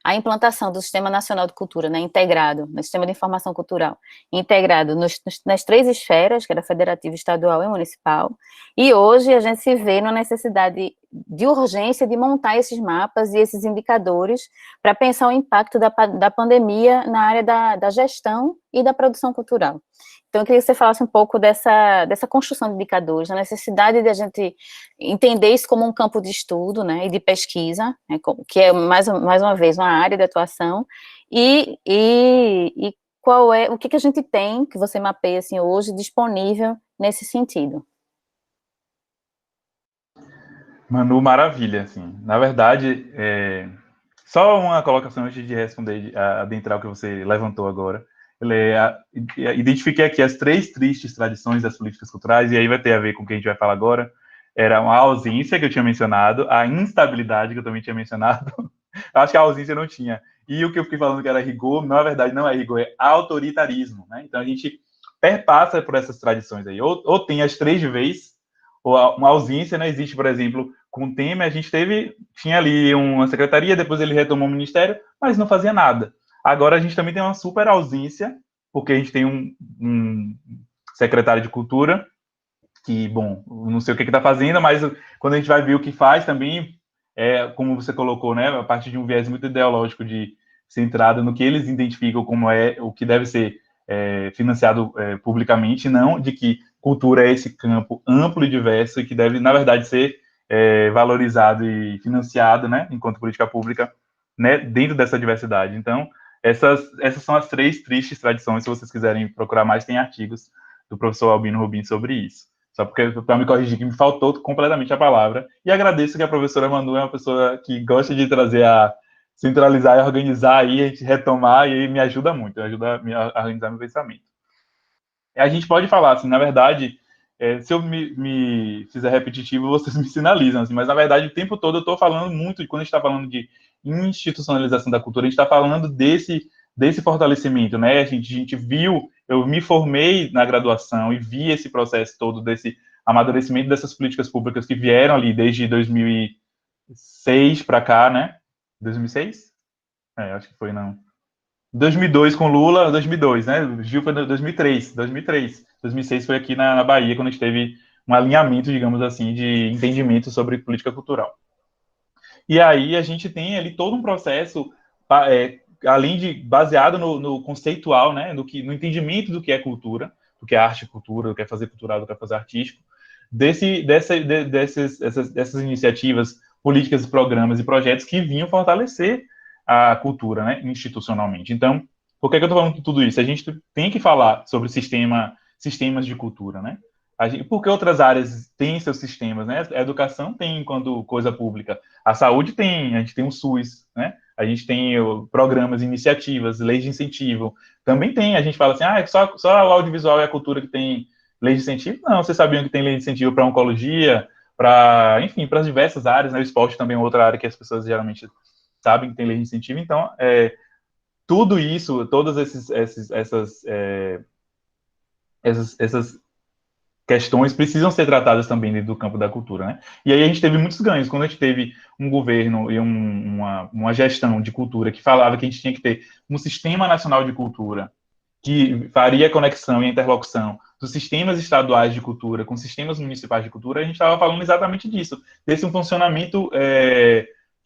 a implantação do Sistema Nacional de Cultura, né, integrado, no Sistema de Informação Cultural, integrado nas 3 esferas, que era federativa, estadual e municipal, e hoje a gente se vê na necessidade de urgência de montar esses mapas e esses indicadores para pensar o impacto da pandemia na área da gestão e da produção cultural. Então, eu queria que você falasse um pouco dessa construção de indicadores, da necessidade de a gente entender isso como um campo de estudo, né, e de pesquisa, né, que é, mais uma vez, uma área de atuação, e o que a gente tem, que você mapeia, assim, hoje, disponível nesse sentido. Manu, maravilha, assim. Na verdade, só uma colocação antes de responder, adentrar o que você levantou agora. Identifiquei aqui as 3 tristes tradições das políticas culturais, e aí vai ter a ver com o que a gente vai falar agora. Era a ausência, que eu tinha mencionado, a instabilidade, que eu também tinha mencionado. Eu acho que a ausência não tinha. E o que eu fiquei falando que era rigor, na verdade não é rigor, é autoritarismo, né? Então a gente perpassa por essas tradições aí. Ou tem as 3 de vez, ou uma ausência, né? Existe, por exemplo, com o Temer, a gente tinha ali uma secretaria, depois ele retomou o ministério, mas não fazia nada. Agora a gente também tem uma super ausência, porque a gente tem um secretário de cultura, que, bom, não sei o que está fazendo, mas quando a gente vai ver o que faz também, como você colocou, né, a partir de um viés muito ideológico de centrado no que eles identificam como o que deve ser financiado publicamente, não de que cultura é esse campo amplo e diverso e que deve, na verdade, ser valorizado e financiado, né, enquanto política pública, né, dentro dessa diversidade. Então, essas são as 3 tristes tradições. Se vocês quiserem procurar mais, tem artigos do professor Albino Rubim sobre isso. Só para me corrigir, que me faltou completamente a palavra. E agradeço que a professora Manu é uma pessoa que gosta de trazer centralizar e organizar aí, a gente retomar, e me ajuda muito, me ajuda a organizar meu pensamento. A gente pode falar, assim, na verdade, se eu me fizer repetitivo, vocês me sinalizam, assim, mas na verdade o tempo todo eu estou falando muito, quando a gente está falando de institucionalização da cultura, a gente está falando desse fortalecimento, né? A gente viu, eu me formei na graduação e vi esse processo todo desse amadurecimento dessas políticas públicas que vieram ali desde 2006 para cá, né? 2006? Acho que foi, não. 2002 com Lula, 2002, né? Gil foi 2003, 2006 foi aqui na Bahia, quando a gente teve um alinhamento, digamos assim, de entendimento sobre política cultural. E aí a gente tem ali todo um processo, além de baseado no conceitual, né? No entendimento do que é cultura, do que é arte e cultura, do que é fazer cultural, do que é fazer artístico, dessas iniciativas políticas, programas e projetos que vinham fortalecer a cultura, né, institucionalmente. Então, por que eu estou falando de tudo isso? A gente tem que falar sobre sistemas de cultura, né? Porque outras áreas têm seus sistemas, né? A educação tem enquanto coisa pública, a saúde tem, a gente tem o SUS, né? A gente tem programas, iniciativas, leis de incentivo. Também tem, a gente fala assim, só o audiovisual e a cultura que tem lei de incentivo? Não, vocês sabiam que tem lei de incentivo para oncologia, enfim, para as diversas áreas, né? O esporte também é outra área que as pessoas geralmente sabem que tem lei de incentivo. Então, tudo isso, todas essas questões precisam ser tratadas também dentro do campo da cultura, né? E aí a gente teve muitos ganhos. Quando a gente teve um governo e uma gestão de cultura que falava que a gente tinha que ter um sistema nacional de cultura que faria a conexão e a interlocução dos sistemas estaduais de cultura com sistemas municipais de cultura, a gente estava falando exatamente disso, desse funcionamento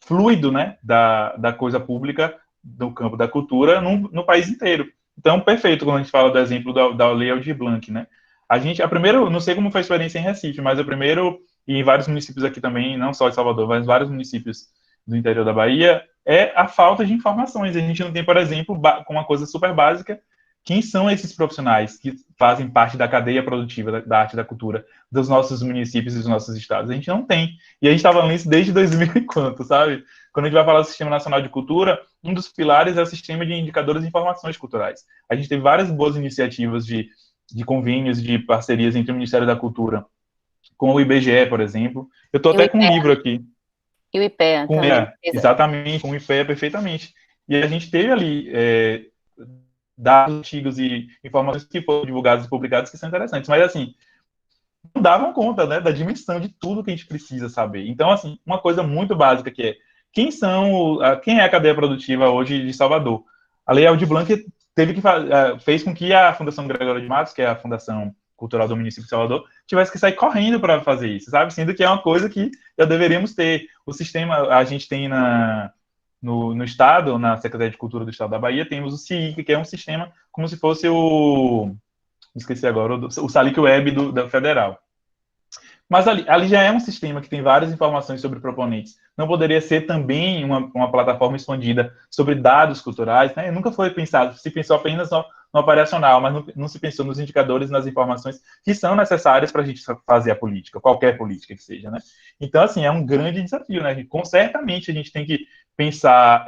fluido, né, da coisa pública do campo da cultura no país inteiro. Então, perfeito quando a gente fala do exemplo da Lei Aldir Blanc, né? Não sei como foi a experiência em Recife, mas o primeiro e em vários municípios aqui também, não só de Salvador, mas vários municípios do interior da Bahia, é a falta de informações. A gente não tem, por exemplo, com uma coisa super básica, quem são esses profissionais que fazem parte da cadeia produtiva da arte e da cultura dos nossos municípios e dos nossos estados? A gente não tem. E a gente está falando isso desde 2000 e quanto, sabe? Quando a gente vai falar do Sistema Nacional de Cultura, um dos pilares é o sistema de indicadores de informações culturais. A gente teve várias boas iniciativas de convênios, de parcerias entre o Ministério da Cultura com o IBGE, por exemplo. Eu estou até com um livro aqui. E o IPEA também. Exatamente, com o IPEA perfeitamente. E a gente teve ali dados antigos e informações que foram divulgadas e publicadas que são interessantes. Mas, assim, não davam conta, né, da dimensão de tudo que a gente precisa saber. Então, assim, uma coisa muito básica que é quem é a cadeia produtiva hoje de Salvador? A Lei Aldir Blanc fez com que a Fundação Gregório de Matos, que é a Fundação Cultural do município de Salvador, tivesse que sair correndo para fazer isso, sabe? Sendo que é uma coisa que já deveríamos ter. O sistema, a gente tem no Estado, na Secretaria de Cultura do Estado da Bahia, temos o CIIC, que é um sistema como se fosse esqueci agora, o Salic Web da Federal. Mas ali já é um sistema que tem várias informações sobre proponentes. Não poderia ser também uma plataforma expandida sobre dados culturais, né? Nunca foi pensado, se pensou apenas no operacional, mas não se pensou nos indicadores, nas informações que são necessárias para a gente fazer a política, qualquer política que seja, né? Então, assim, é um grande desafio, né? Certamente a gente tem que pensar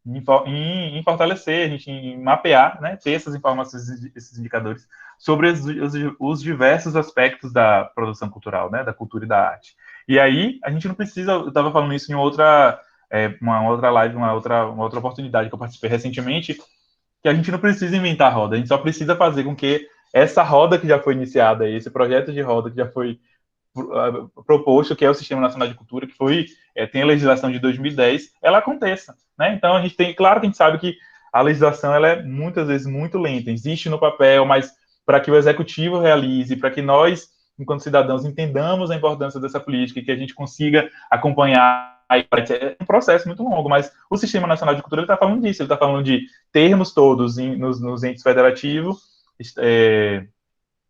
em fortalecer, em mapear, né? Ter essas informações, esses indicadores sobre os diversos aspectos da produção cultural, né, da cultura e da arte. E aí, a gente não precisa, eu estava falando isso em uma outra live, uma outra oportunidade que eu participei recentemente, que a gente não precisa inventar a roda, a gente só precisa fazer com que essa roda que já foi iniciada, esse projeto de roda que já foi proposto, que é o Sistema Nacional de Cultura, que tem a legislação de 2010, ela aconteça, né? Então, claro que a gente sabe que a legislação, ela é muitas vezes muito lenta, existe no papel, mas para que o executivo realize, para que nós, enquanto cidadãos, entendamos a importância dessa política e que a gente consiga acompanhar. É um processo muito longo, mas o Sistema Nacional de Cultura está falando disso, ele está falando de termos todos nos entes federativos,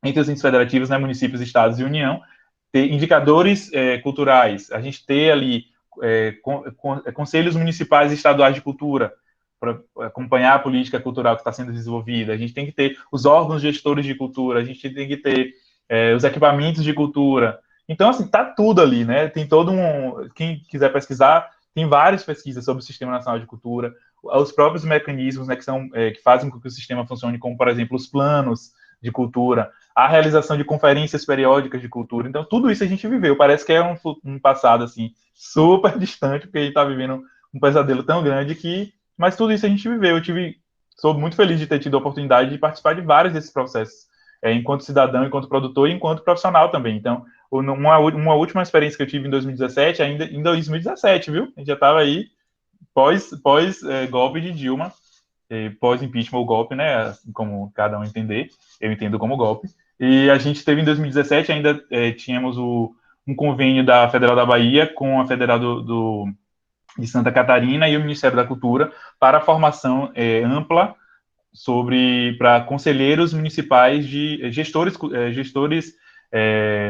entre os entes federativos, né, municípios, estados e União, ter indicadores culturais, a gente ter ali conselhos municipais e estaduais de cultura, para acompanhar a política cultural que está sendo desenvolvida, a gente tem que ter os órgãos gestores de cultura, a gente tem que ter os equipamentos de cultura. Então, assim, tá tudo ali, né? Tem quem quiser pesquisar, tem várias pesquisas sobre o Sistema Nacional de Cultura, os próprios mecanismos, né, que fazem com que o sistema funcione, como, por exemplo, os planos de cultura, a realização de conferências periódicas de cultura. Então, tudo isso a gente viveu. Parece que é um passado, assim, super distante, porque a gente está vivendo um pesadelo tão grande mas tudo isso a gente viveu. Sou muito feliz de ter tido a oportunidade de participar de vários desses processos, enquanto cidadão, enquanto produtor e enquanto profissional também. Então, uma última experiência que eu tive em 2017, ainda em 2017, viu? A gente já estava aí pós golpe de Dilma, pós-impeachment ou golpe, né? Como cada um entender, eu entendo como golpe. E a gente teve em 2017, ainda tínhamos um convênio da Federal da Bahia com a Federal de Santa Catarina e o Ministério da Cultura para a formação ampla para conselheiros municipais de gestores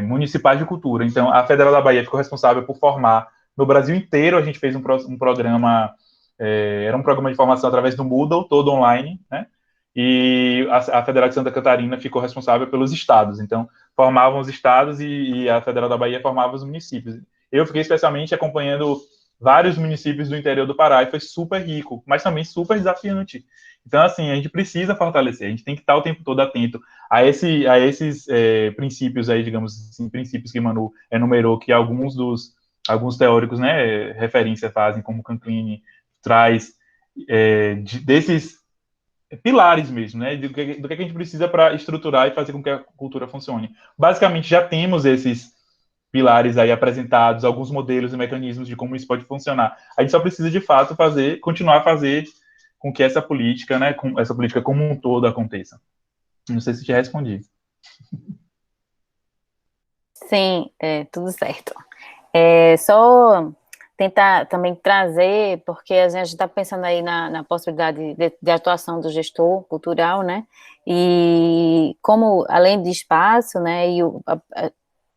municipais de cultura. Então, a Federal da Bahia ficou responsável por formar no Brasil inteiro. A gente fez um programa, era um programa de formação através do Moodle, todo online, né? E a Federal de Santa Catarina ficou responsável pelos estados. Então, formavam os estados e a Federal da Bahia formava os municípios. Eu fiquei especialmente acompanhando vários municípios do interior do Pará, e foi super rico, mas também super desafiante. Então, assim, a gente precisa fortalecer, a gente tem que estar o tempo todo atento a esses princípios aí, digamos assim, princípios que Manu enumerou, que alguns teóricos, né, referência fazem, como Canclini traz, desses pilares mesmo, né, do que a gente precisa para estruturar e fazer com que a cultura funcione. Basicamente, já temos esses pilares aí apresentados, alguns modelos e mecanismos de como isso pode funcionar. A gente só precisa, de fato, continuar a fazer com que essa política, né, essa política como um todo aconteça. Não sei se te respondi. Sim, tudo certo. Só tentar também trazer, porque a gente está pensando aí na possibilidade de atuação do gestor cultural, né, e como, além de espaço, né, e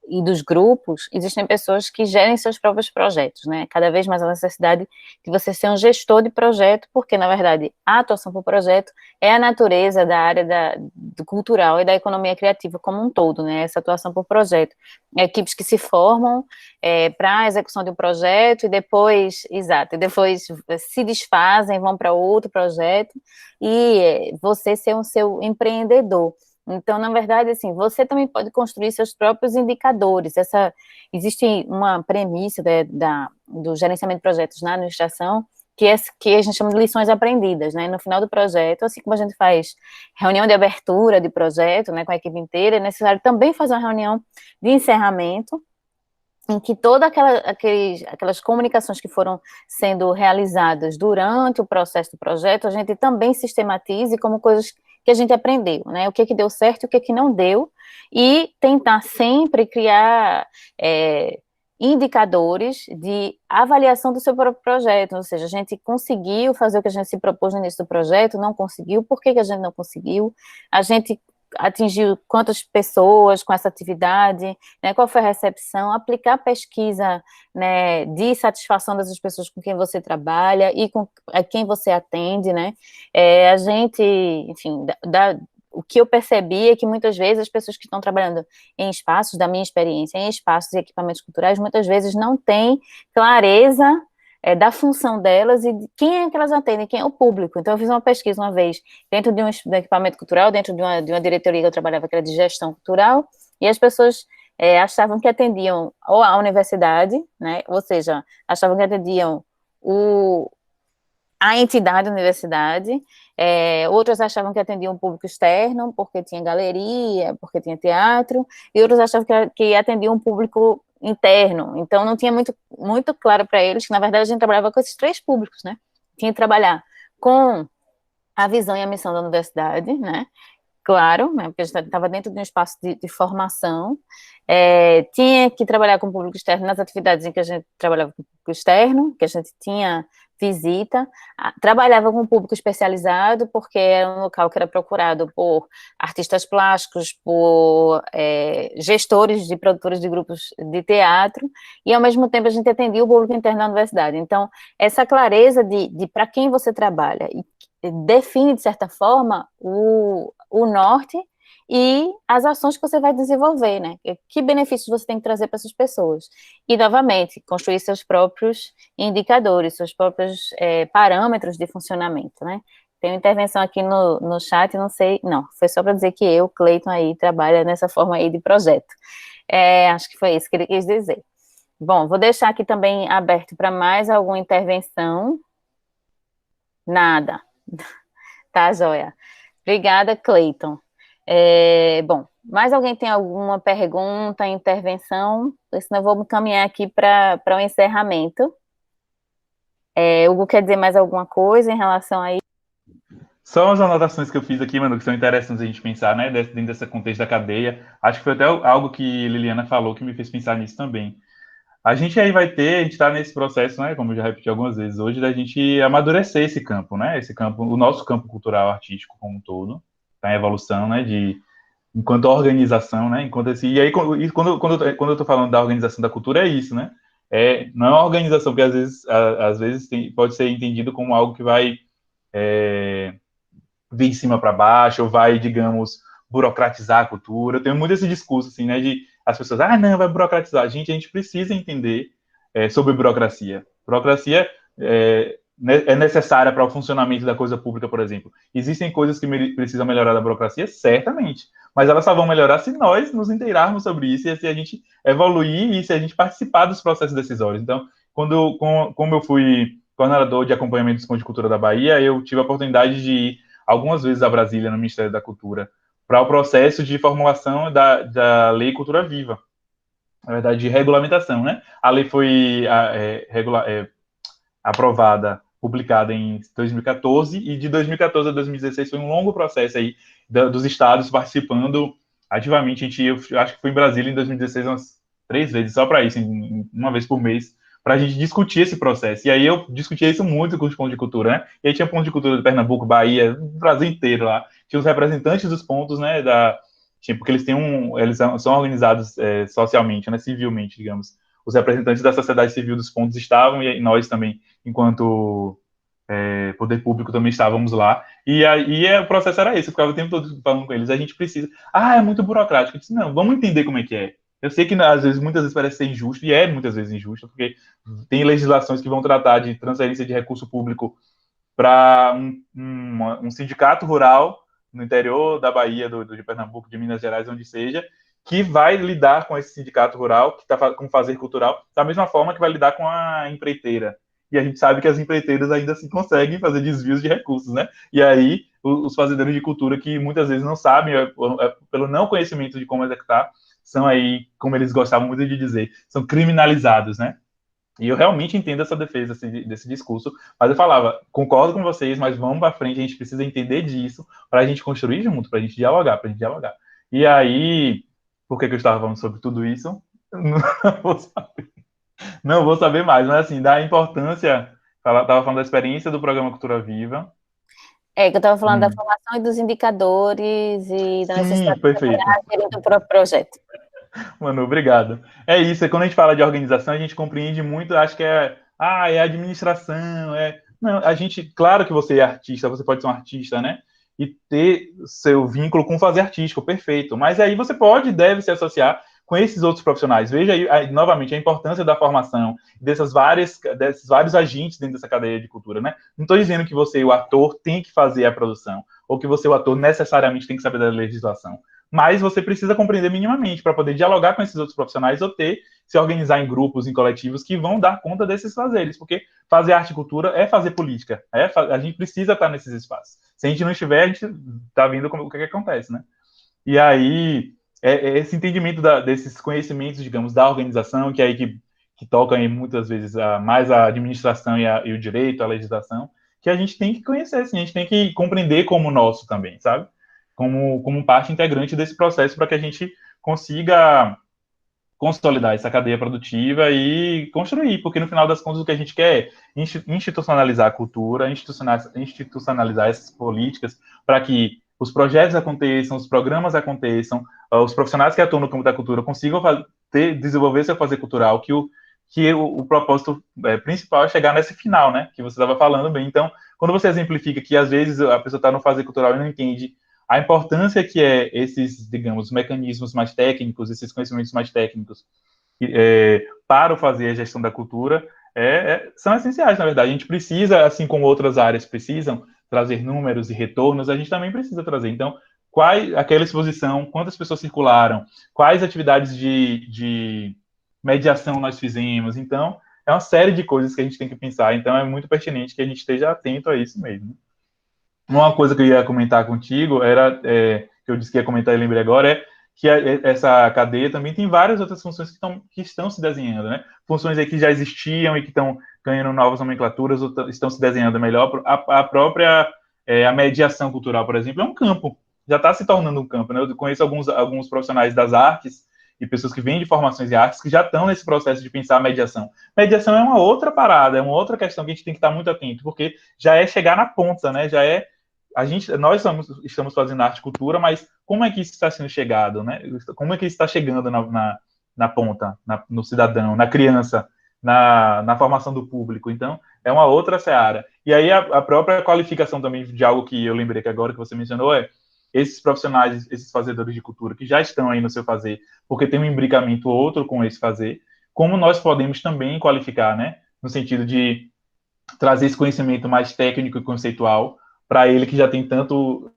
e dos grupos, existem pessoas que gerem seus próprios projetos, né? Cada vez mais a necessidade de você ser um gestor de projeto, porque, na verdade, a atuação por projeto é a natureza da área do cultural e da economia criativa como um todo, né? Essa atuação por projeto. Equipes que se formam para a execução de um projeto e depois se desfazem, vão para outro projeto, e você ser um seu empreendedor. Então, na verdade, assim, você também pode construir seus próprios indicadores. Existe uma premissa do gerenciamento de projetos na administração, que a gente chama de lições aprendidas, né? No final do projeto, assim como a gente faz reunião de abertura de projeto, né, com a equipe inteira, é necessário também fazer uma reunião de encerramento, em que todas aquelas comunicações que foram sendo realizadas durante o processo do projeto, a gente também sistematize como coisas que a gente aprendeu, né? O que deu certo e o que não deu, e tentar sempre criar indicadores de avaliação do seu próprio projeto, ou seja, a gente conseguiu fazer o que a gente se propôs no início do projeto, não conseguiu, por que a gente não conseguiu, a gente atingiu quantas pessoas com essa atividade, né, qual foi a recepção, aplicar pesquisa, né, de satisfação dessas pessoas com quem você trabalha e com quem você atende, né, a gente, enfim, o que eu percebi é que muitas vezes as pessoas que estão trabalhando em espaços, da minha experiência, em espaços e equipamentos culturais, muitas vezes não têm clareza da função delas e de quem é que elas atendem, quem é o público. Então, eu fiz uma pesquisa uma vez dentro de um equipamento cultural, dentro de uma diretoria que eu trabalhava, que era de gestão cultural, e as pessoas achavam que atendiam ou a universidade, né, ou seja, achavam que atendiam a entidade universidade, outras achavam que atendiam um público externo, porque tinha galeria, porque tinha teatro, e outros achavam que atendiam um público interno. Então, não tinha muito claro para eles que, na verdade, a gente trabalhava com esses três públicos, né? Tinha que trabalhar com a visão e a missão da universidade, né? Claro, né, porque a gente estava dentro de um espaço de formação, tinha que trabalhar com o público externo nas atividades em que a gente trabalhava com o público externo, que a gente tinha visita, trabalhava com o público especializado, porque era um local que era procurado por artistas plásticos, por gestores de produtores de grupos de teatro, e ao mesmo tempo a gente atendia o público interno da universidade. Então, essa clareza de para quem você trabalha e define, de certa forma, o norte e as ações que você vai desenvolver, né? Que benefícios você tem que trazer para essas pessoas. E, novamente, construir seus próprios indicadores, seus próprios parâmetros de funcionamento, né? Tem uma intervenção aqui no chat, não sei, não, foi só para dizer que eu, Cleiton, aí, trabalha nessa forma aí de projeto. Acho que foi isso que ele quis dizer. Bom, vou deixar aqui também aberto para mais alguma intervenção. Nada. Tá, joia. Obrigada, Cleiton. Bom, mais alguém tem alguma pergunta, intervenção? Senão eu vou me caminhar aqui para o encerramento. Hugo quer dizer mais alguma coisa em relação a isso? Só umas anotações que eu fiz aqui, mano, que são interessantes a gente pensar, né, dentro desse contexto da cadeia. Acho que foi até algo que Liliana falou que me fez pensar nisso também. A gente está nesse processo, né, como eu já repeti algumas vezes hoje, da gente amadurecer esse campo, né, o nosso campo cultural artístico como um todo, está em evolução, né, enquanto organização, né, e aí quando eu tô falando da organização da cultura é isso, né, não é uma organização que às vezes pode ser entendido como algo que vai vir de cima para baixo, ou vai, digamos, burocratizar a cultura. Eu tenho muito esse discurso, assim, né, de as pessoas, não, vai burocratizar. A gente precisa entender sobre burocracia. Burocracia é necessária para o funcionamento da coisa pública, por exemplo. Existem coisas que precisam melhorar da burocracia? Certamente. Mas elas só vão melhorar se nós nos inteirarmos sobre isso, e se a gente evoluir, e se a gente participar dos processos decisórios. Então, como eu fui coordenador de acompanhamento dos pontos de cultura da Bahia, eu tive a oportunidade de ir algumas vezes a Brasília, no Ministério da Cultura, para o processo de formulação da Lei Cultura Viva, na verdade, de regulamentação, né? A lei foi aprovada, publicada em 2014, e de 2014 a 2016 foi um longo processo aí dos estados participando ativamente. Eu acho que fui em Brasília em 2016 umas 3 vezes, só para isso, uma vez por mês, para a gente discutir esse processo. E aí eu discutia isso muito com os pontos de cultura, né? E aí tinha ponto de cultura de Pernambuco, Bahia, o Brasil inteiro lá. Tinha os representantes dos pontos, né, Porque eles são organizados socialmente, né, civilmente, digamos. Os representantes da sociedade civil dos pontos estavam, e nós também, enquanto poder público, também estávamos lá. E aí o processo era esse, eu ficava o tempo todo falando com eles, a gente precisa... Ah, é muito burocrático. Eu disse, não, vamos entender como é que é. Eu sei que, às vezes, muitas vezes parece ser injusto, e é muitas vezes injusto, porque tem legislações que vão tratar de transferência de recurso público para um sindicato rural no interior da Bahia, de Pernambuco, de Minas Gerais, onde seja, que vai lidar com esse sindicato rural, que está com fazer cultural, da mesma forma que vai lidar com a empreiteira. E a gente sabe que as empreiteiras ainda assim conseguem fazer desvios de recursos, né? E aí, os fazedores de cultura, que muitas vezes não sabem, pelo não conhecimento de como executar, são aí, como eles gostavam muito de dizer, são criminalizados, né? E eu realmente entendo essa defesa desse discurso, mas eu falava, concordo com vocês, mas vamos para frente, a gente precisa entender disso para a gente construir junto, para a gente dialogar, E aí, por que eu estava falando sobre tudo isso? Não vou saber, não vou saber mais, mas assim, da importância, estava falando da experiência do programa Cultura Viva. Que eu estava falando da formação e dos indicadores e da necessidade Sim, perfeito. de gerir do próprio projeto. Manu, obrigado. É isso, quando a gente fala de organização, a gente compreende muito, acho que é administração, Não, a gente, claro que você é artista, você pode ser um artista, né? E ter seu vínculo com o fazer artístico, perfeito. Mas aí você pode e deve se associar com esses outros profissionais. Veja aí, novamente, a importância da formação desses vários agentes dentro dessa cadeia de cultura, né? Não estou dizendo que você, o ator, tem que fazer a produção, ou que você, o ator, necessariamente tem que saber da legislação. Mas você precisa compreender minimamente para poder dialogar com esses outros profissionais ou se organizar em grupos, em coletivos que vão dar conta desses fazeres, porque fazer arte e cultura é fazer política, a gente precisa estar nesses espaços. Se a gente não estiver, a gente está vendo o que acontece, né? E aí, esse entendimento desses conhecimentos, digamos, da organização, que é aí que toca aí muitas vezes mais a administração e o direito, a legislação, que a gente tem que conhecer, assim, a gente tem que compreender como nosso também, sabe? Como parte integrante desse processo para que a gente consiga consolidar essa cadeia produtiva e construir, porque no final das contas o que a gente quer é institucionalizar a cultura, institucionalizar essas políticas para que os projetos aconteçam, os programas aconteçam, os profissionais que atuam no campo da cultura consigam desenvolver seu fazer cultural, que o propósito principal é chegar nesse final, né, que você estava falando bem. Então, quando você exemplifica que às vezes a pessoa está no fazer cultural e não entende a importância que esses, digamos, mecanismos mais técnicos, esses conhecimentos mais técnicos para fazer a gestão da cultura, são essenciais, na verdade. A gente precisa, assim como outras áreas precisam, trazer números e retornos, a gente também precisa trazer. Então, aquela exposição, quantas pessoas circularam, quais atividades de mediação nós fizemos. Então, é uma série de coisas que a gente tem que pensar. Então, é muito pertinente que a gente esteja atento a isso mesmo. Uma coisa que eu ia comentar contigo era, que eu disse que ia comentar e lembrei agora, que essa cadeia também tem várias outras funções que estão se desenhando, né? Funções aí que já existiam e que estão ganhando novas nomenclaturas ou estão se desenhando melhor. A própria a mediação cultural, por exemplo, é um campo, já está se tornando um campo, né? Eu conheço alguns profissionais das artes e pessoas que vêm de formações em artes que já estão nesse processo de pensar a mediação. Mediação é uma outra parada, é uma outra questão que a gente tem que estar muito atento, porque já é chegar na ponta, né? Já é nós estamos fazendo arte e cultura, mas como é que isso está sendo chegado, né? Como é que isso está chegando na ponta, no cidadão, na criança, na formação do público? Então, é uma outra seara. E aí, a própria qualificação também de algo que eu lembrei que agora que você mencionou esses profissionais, esses fazedores de cultura que já estão aí no seu fazer, porque tem um imbricamento outro com esse fazer, como nós podemos também qualificar, né? No sentido de trazer esse conhecimento mais técnico e conceitual para ele que já tem tanto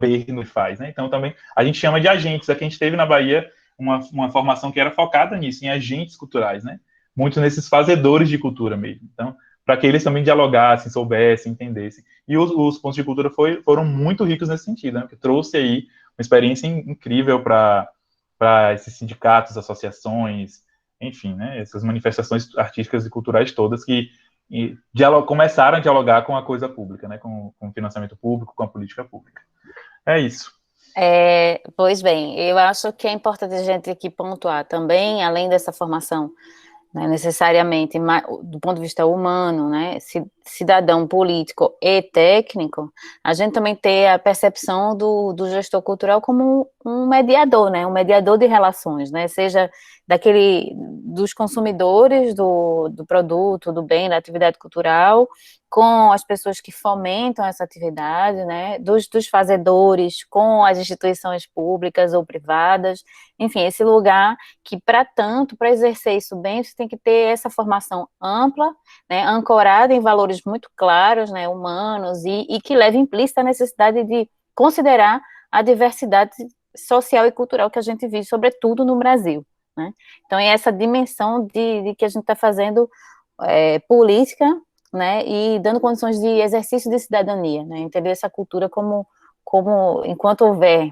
ver no que faz, né? Então também a gente chama de agentes. Aqui a gente teve na Bahia uma formação que era focada nisso, em agentes culturais, né? Muito nesses fazedores de cultura mesmo. Então, para que eles também dialogassem, soubessem, entendessem. E os pontos de cultura foram muito ricos nesse sentido, né? Que trouxe aí uma experiência incrível para esses sindicatos, associações, enfim, né? Essas manifestações artísticas e culturais todas que começaram a dialogar com a coisa pública, né, com o financiamento público, com a política pública. É isso. Pois bem, eu acho que é importante a gente aqui pontuar também, além dessa formação, né, necessariamente do ponto de vista humano, né, cidadão, político e técnico, a gente também ter a percepção do gestor cultural como um mediador, né? Um mediador de relações, né? Seja dos consumidores do produto, do bem, da atividade cultural, com as pessoas que fomentam essa atividade, né? Dos fazedores, com as instituições públicas ou privadas, enfim, esse lugar que, para exercer isso bem, você tem que ter essa formação ampla, né, ancorada em valores muito claros, né, humanos, e que leva implícita a necessidade de considerar a diversidade social e cultural que a gente vive, sobretudo no Brasil, né? Então, é essa dimensão de que a gente está fazendo política, né, e dando condições de exercício de cidadania, né, entender essa cultura como enquanto houver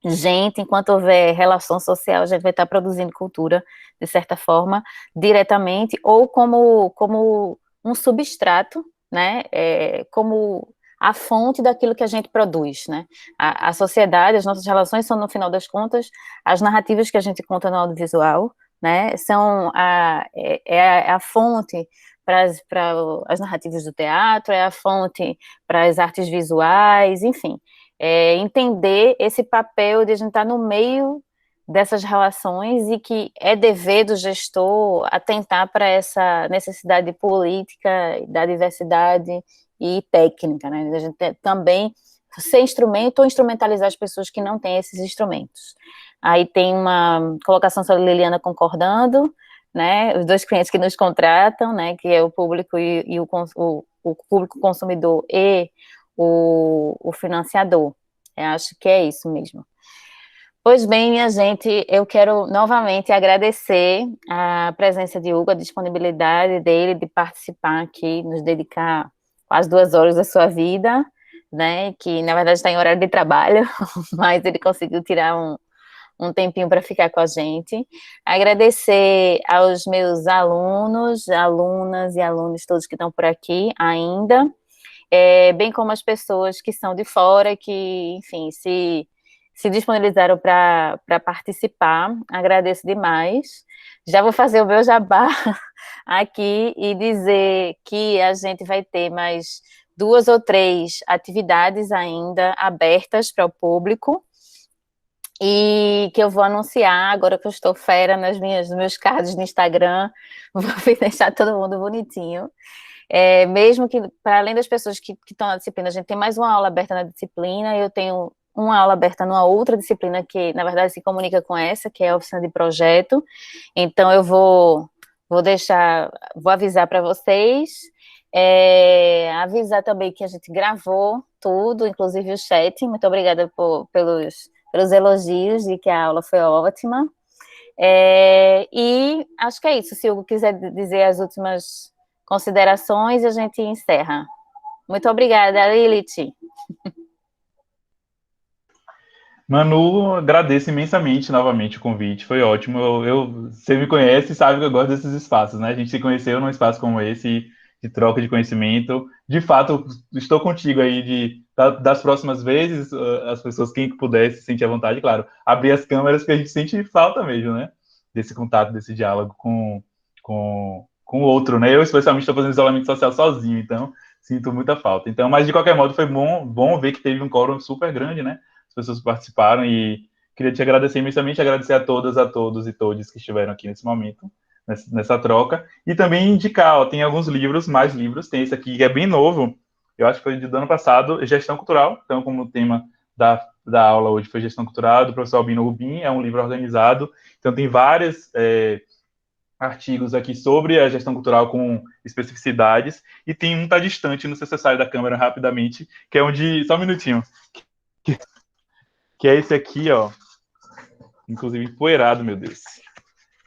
gente, enquanto houver relação social, a gente vai estar produzindo cultura, de certa forma, diretamente, ou como um substrato, né, como a fonte daquilo que a gente produz, né. A sociedade, as nossas relações são, no final das contas, as narrativas que a gente conta no audiovisual, né, são a fonte para as narrativas do teatro, é a fonte para as artes visuais, enfim, entender esse papel de a gente estar no meio dessas relações e que é dever do gestor atentar para essa necessidade política, da diversidade e técnica, né? A gente também ser instrumento ou instrumentalizar as pessoas que não têm esses instrumentos. Aí tem uma colocação sobre a Liliana concordando, né? Os dois clientes que nos contratam, né? Que é o público e o público consumidor e o financiador. Eu acho que é isso mesmo. Pois bem, minha gente, eu quero novamente agradecer a presença de Hugo, a disponibilidade dele de participar aqui, nos dedicar quase 2 horas da sua vida, né, que na verdade está em horário de trabalho, mas ele conseguiu tirar um tempinho para ficar com a gente. Agradecer aos meus alunos, alunas e alunos todos que estão por aqui ainda, bem como as pessoas que são de fora, que, enfim, se disponibilizaram para participar. Agradeço demais. Já vou fazer o meu jabá aqui e dizer que a gente vai ter mais 2 ou 3 atividades ainda abertas para o público, e que eu vou anunciar agora que eu estou fera nos meus cards no Instagram, vou deixar todo mundo bonitinho. Mesmo que, para além das pessoas que estão na disciplina, a gente tem mais uma aula aberta na disciplina, eu tenho uma aula aberta numa outra disciplina que, na verdade, se comunica com essa, que é a oficina de projeto. Então, eu vou avisar para vocês, avisar também que a gente gravou tudo, inclusive o chat. Muito obrigada pelos elogios de que a aula foi ótima. E acho que é isso. Se o Hugo quiser dizer as últimas considerações, a gente encerra. Muito obrigada, Lilith. Manu, agradeço imensamente novamente o convite, foi ótimo. Você me conhece e sabe que eu gosto desses espaços, né? A gente se conheceu num espaço como esse, de troca de conhecimento. De fato, estou contigo aí das próximas vezes, as pessoas, quem puder se sentir à vontade, claro, abrir as câmeras, que a gente sente falta mesmo, né? Desse contato, desse diálogo com o outro, né? Eu, especialmente, estou fazendo isolamento social sozinho, então sinto muita falta. Então, mas de qualquer modo, foi bom ver que teve um quórum super grande, né? As pessoas que participaram, e queria te agradecer imensamente, agradecer a todas, a todos e todas que estiveram aqui nesse momento, nessa troca, e também indicar, ó, tem alguns livros, mais livros, tem esse aqui que é bem novo, eu acho que foi do ano passado, Gestão Cultural, então como o tema da aula hoje foi Gestão Cultural, do professor Albino Rubim, é um livro organizado, então tem vários artigos aqui sobre a gestão cultural com especificidades, e tem um tá distante, não sei se você sai da câmera rapidamente, que é onde, só um minutinho, que é esse aqui, ó, inclusive empoeirado, meu Deus.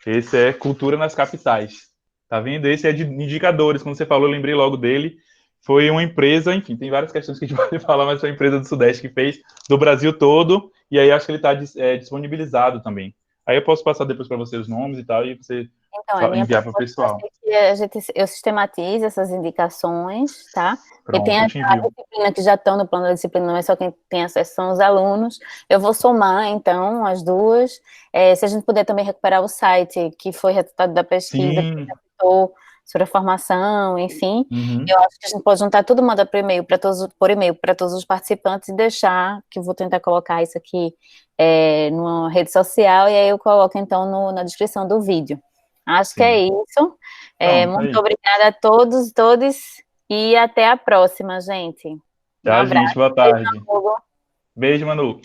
Esse é Cultura nas Capitais. Tá vendo? Esse é de indicadores. Quando você falou, eu lembrei logo dele. Foi uma empresa, enfim, tem várias questões que a gente pode falar, mas foi uma empresa do Sudeste que fez, do Brasil todo, e aí acho que ele está disponibilizado também. Aí eu posso passar depois para você os nomes e tal, e você enviar para o pessoal. Eu sistematize essas indicações, tá? Pronto, e tem a disciplina que já estão no plano da disciplina, não é só quem tem acesso, são os alunos. Eu vou somar, então, as duas. Se a gente puder também recuperar o site, que foi resultado da pesquisa, comentou sobre a formação, enfim. Uhum. Eu acho que a gente pode juntar tudo, mandar por e-mail para todos os participantes e deixar, que eu vou tentar colocar isso aqui numa rede social, e aí eu coloco então na descrição do vídeo. Acho que é isso. Pronto, Muito obrigada a todos, todos, e até a próxima, gente. Um Tchau, gente. abraço. Boa Beijo, tarde. Hugo. Beijo, Manu.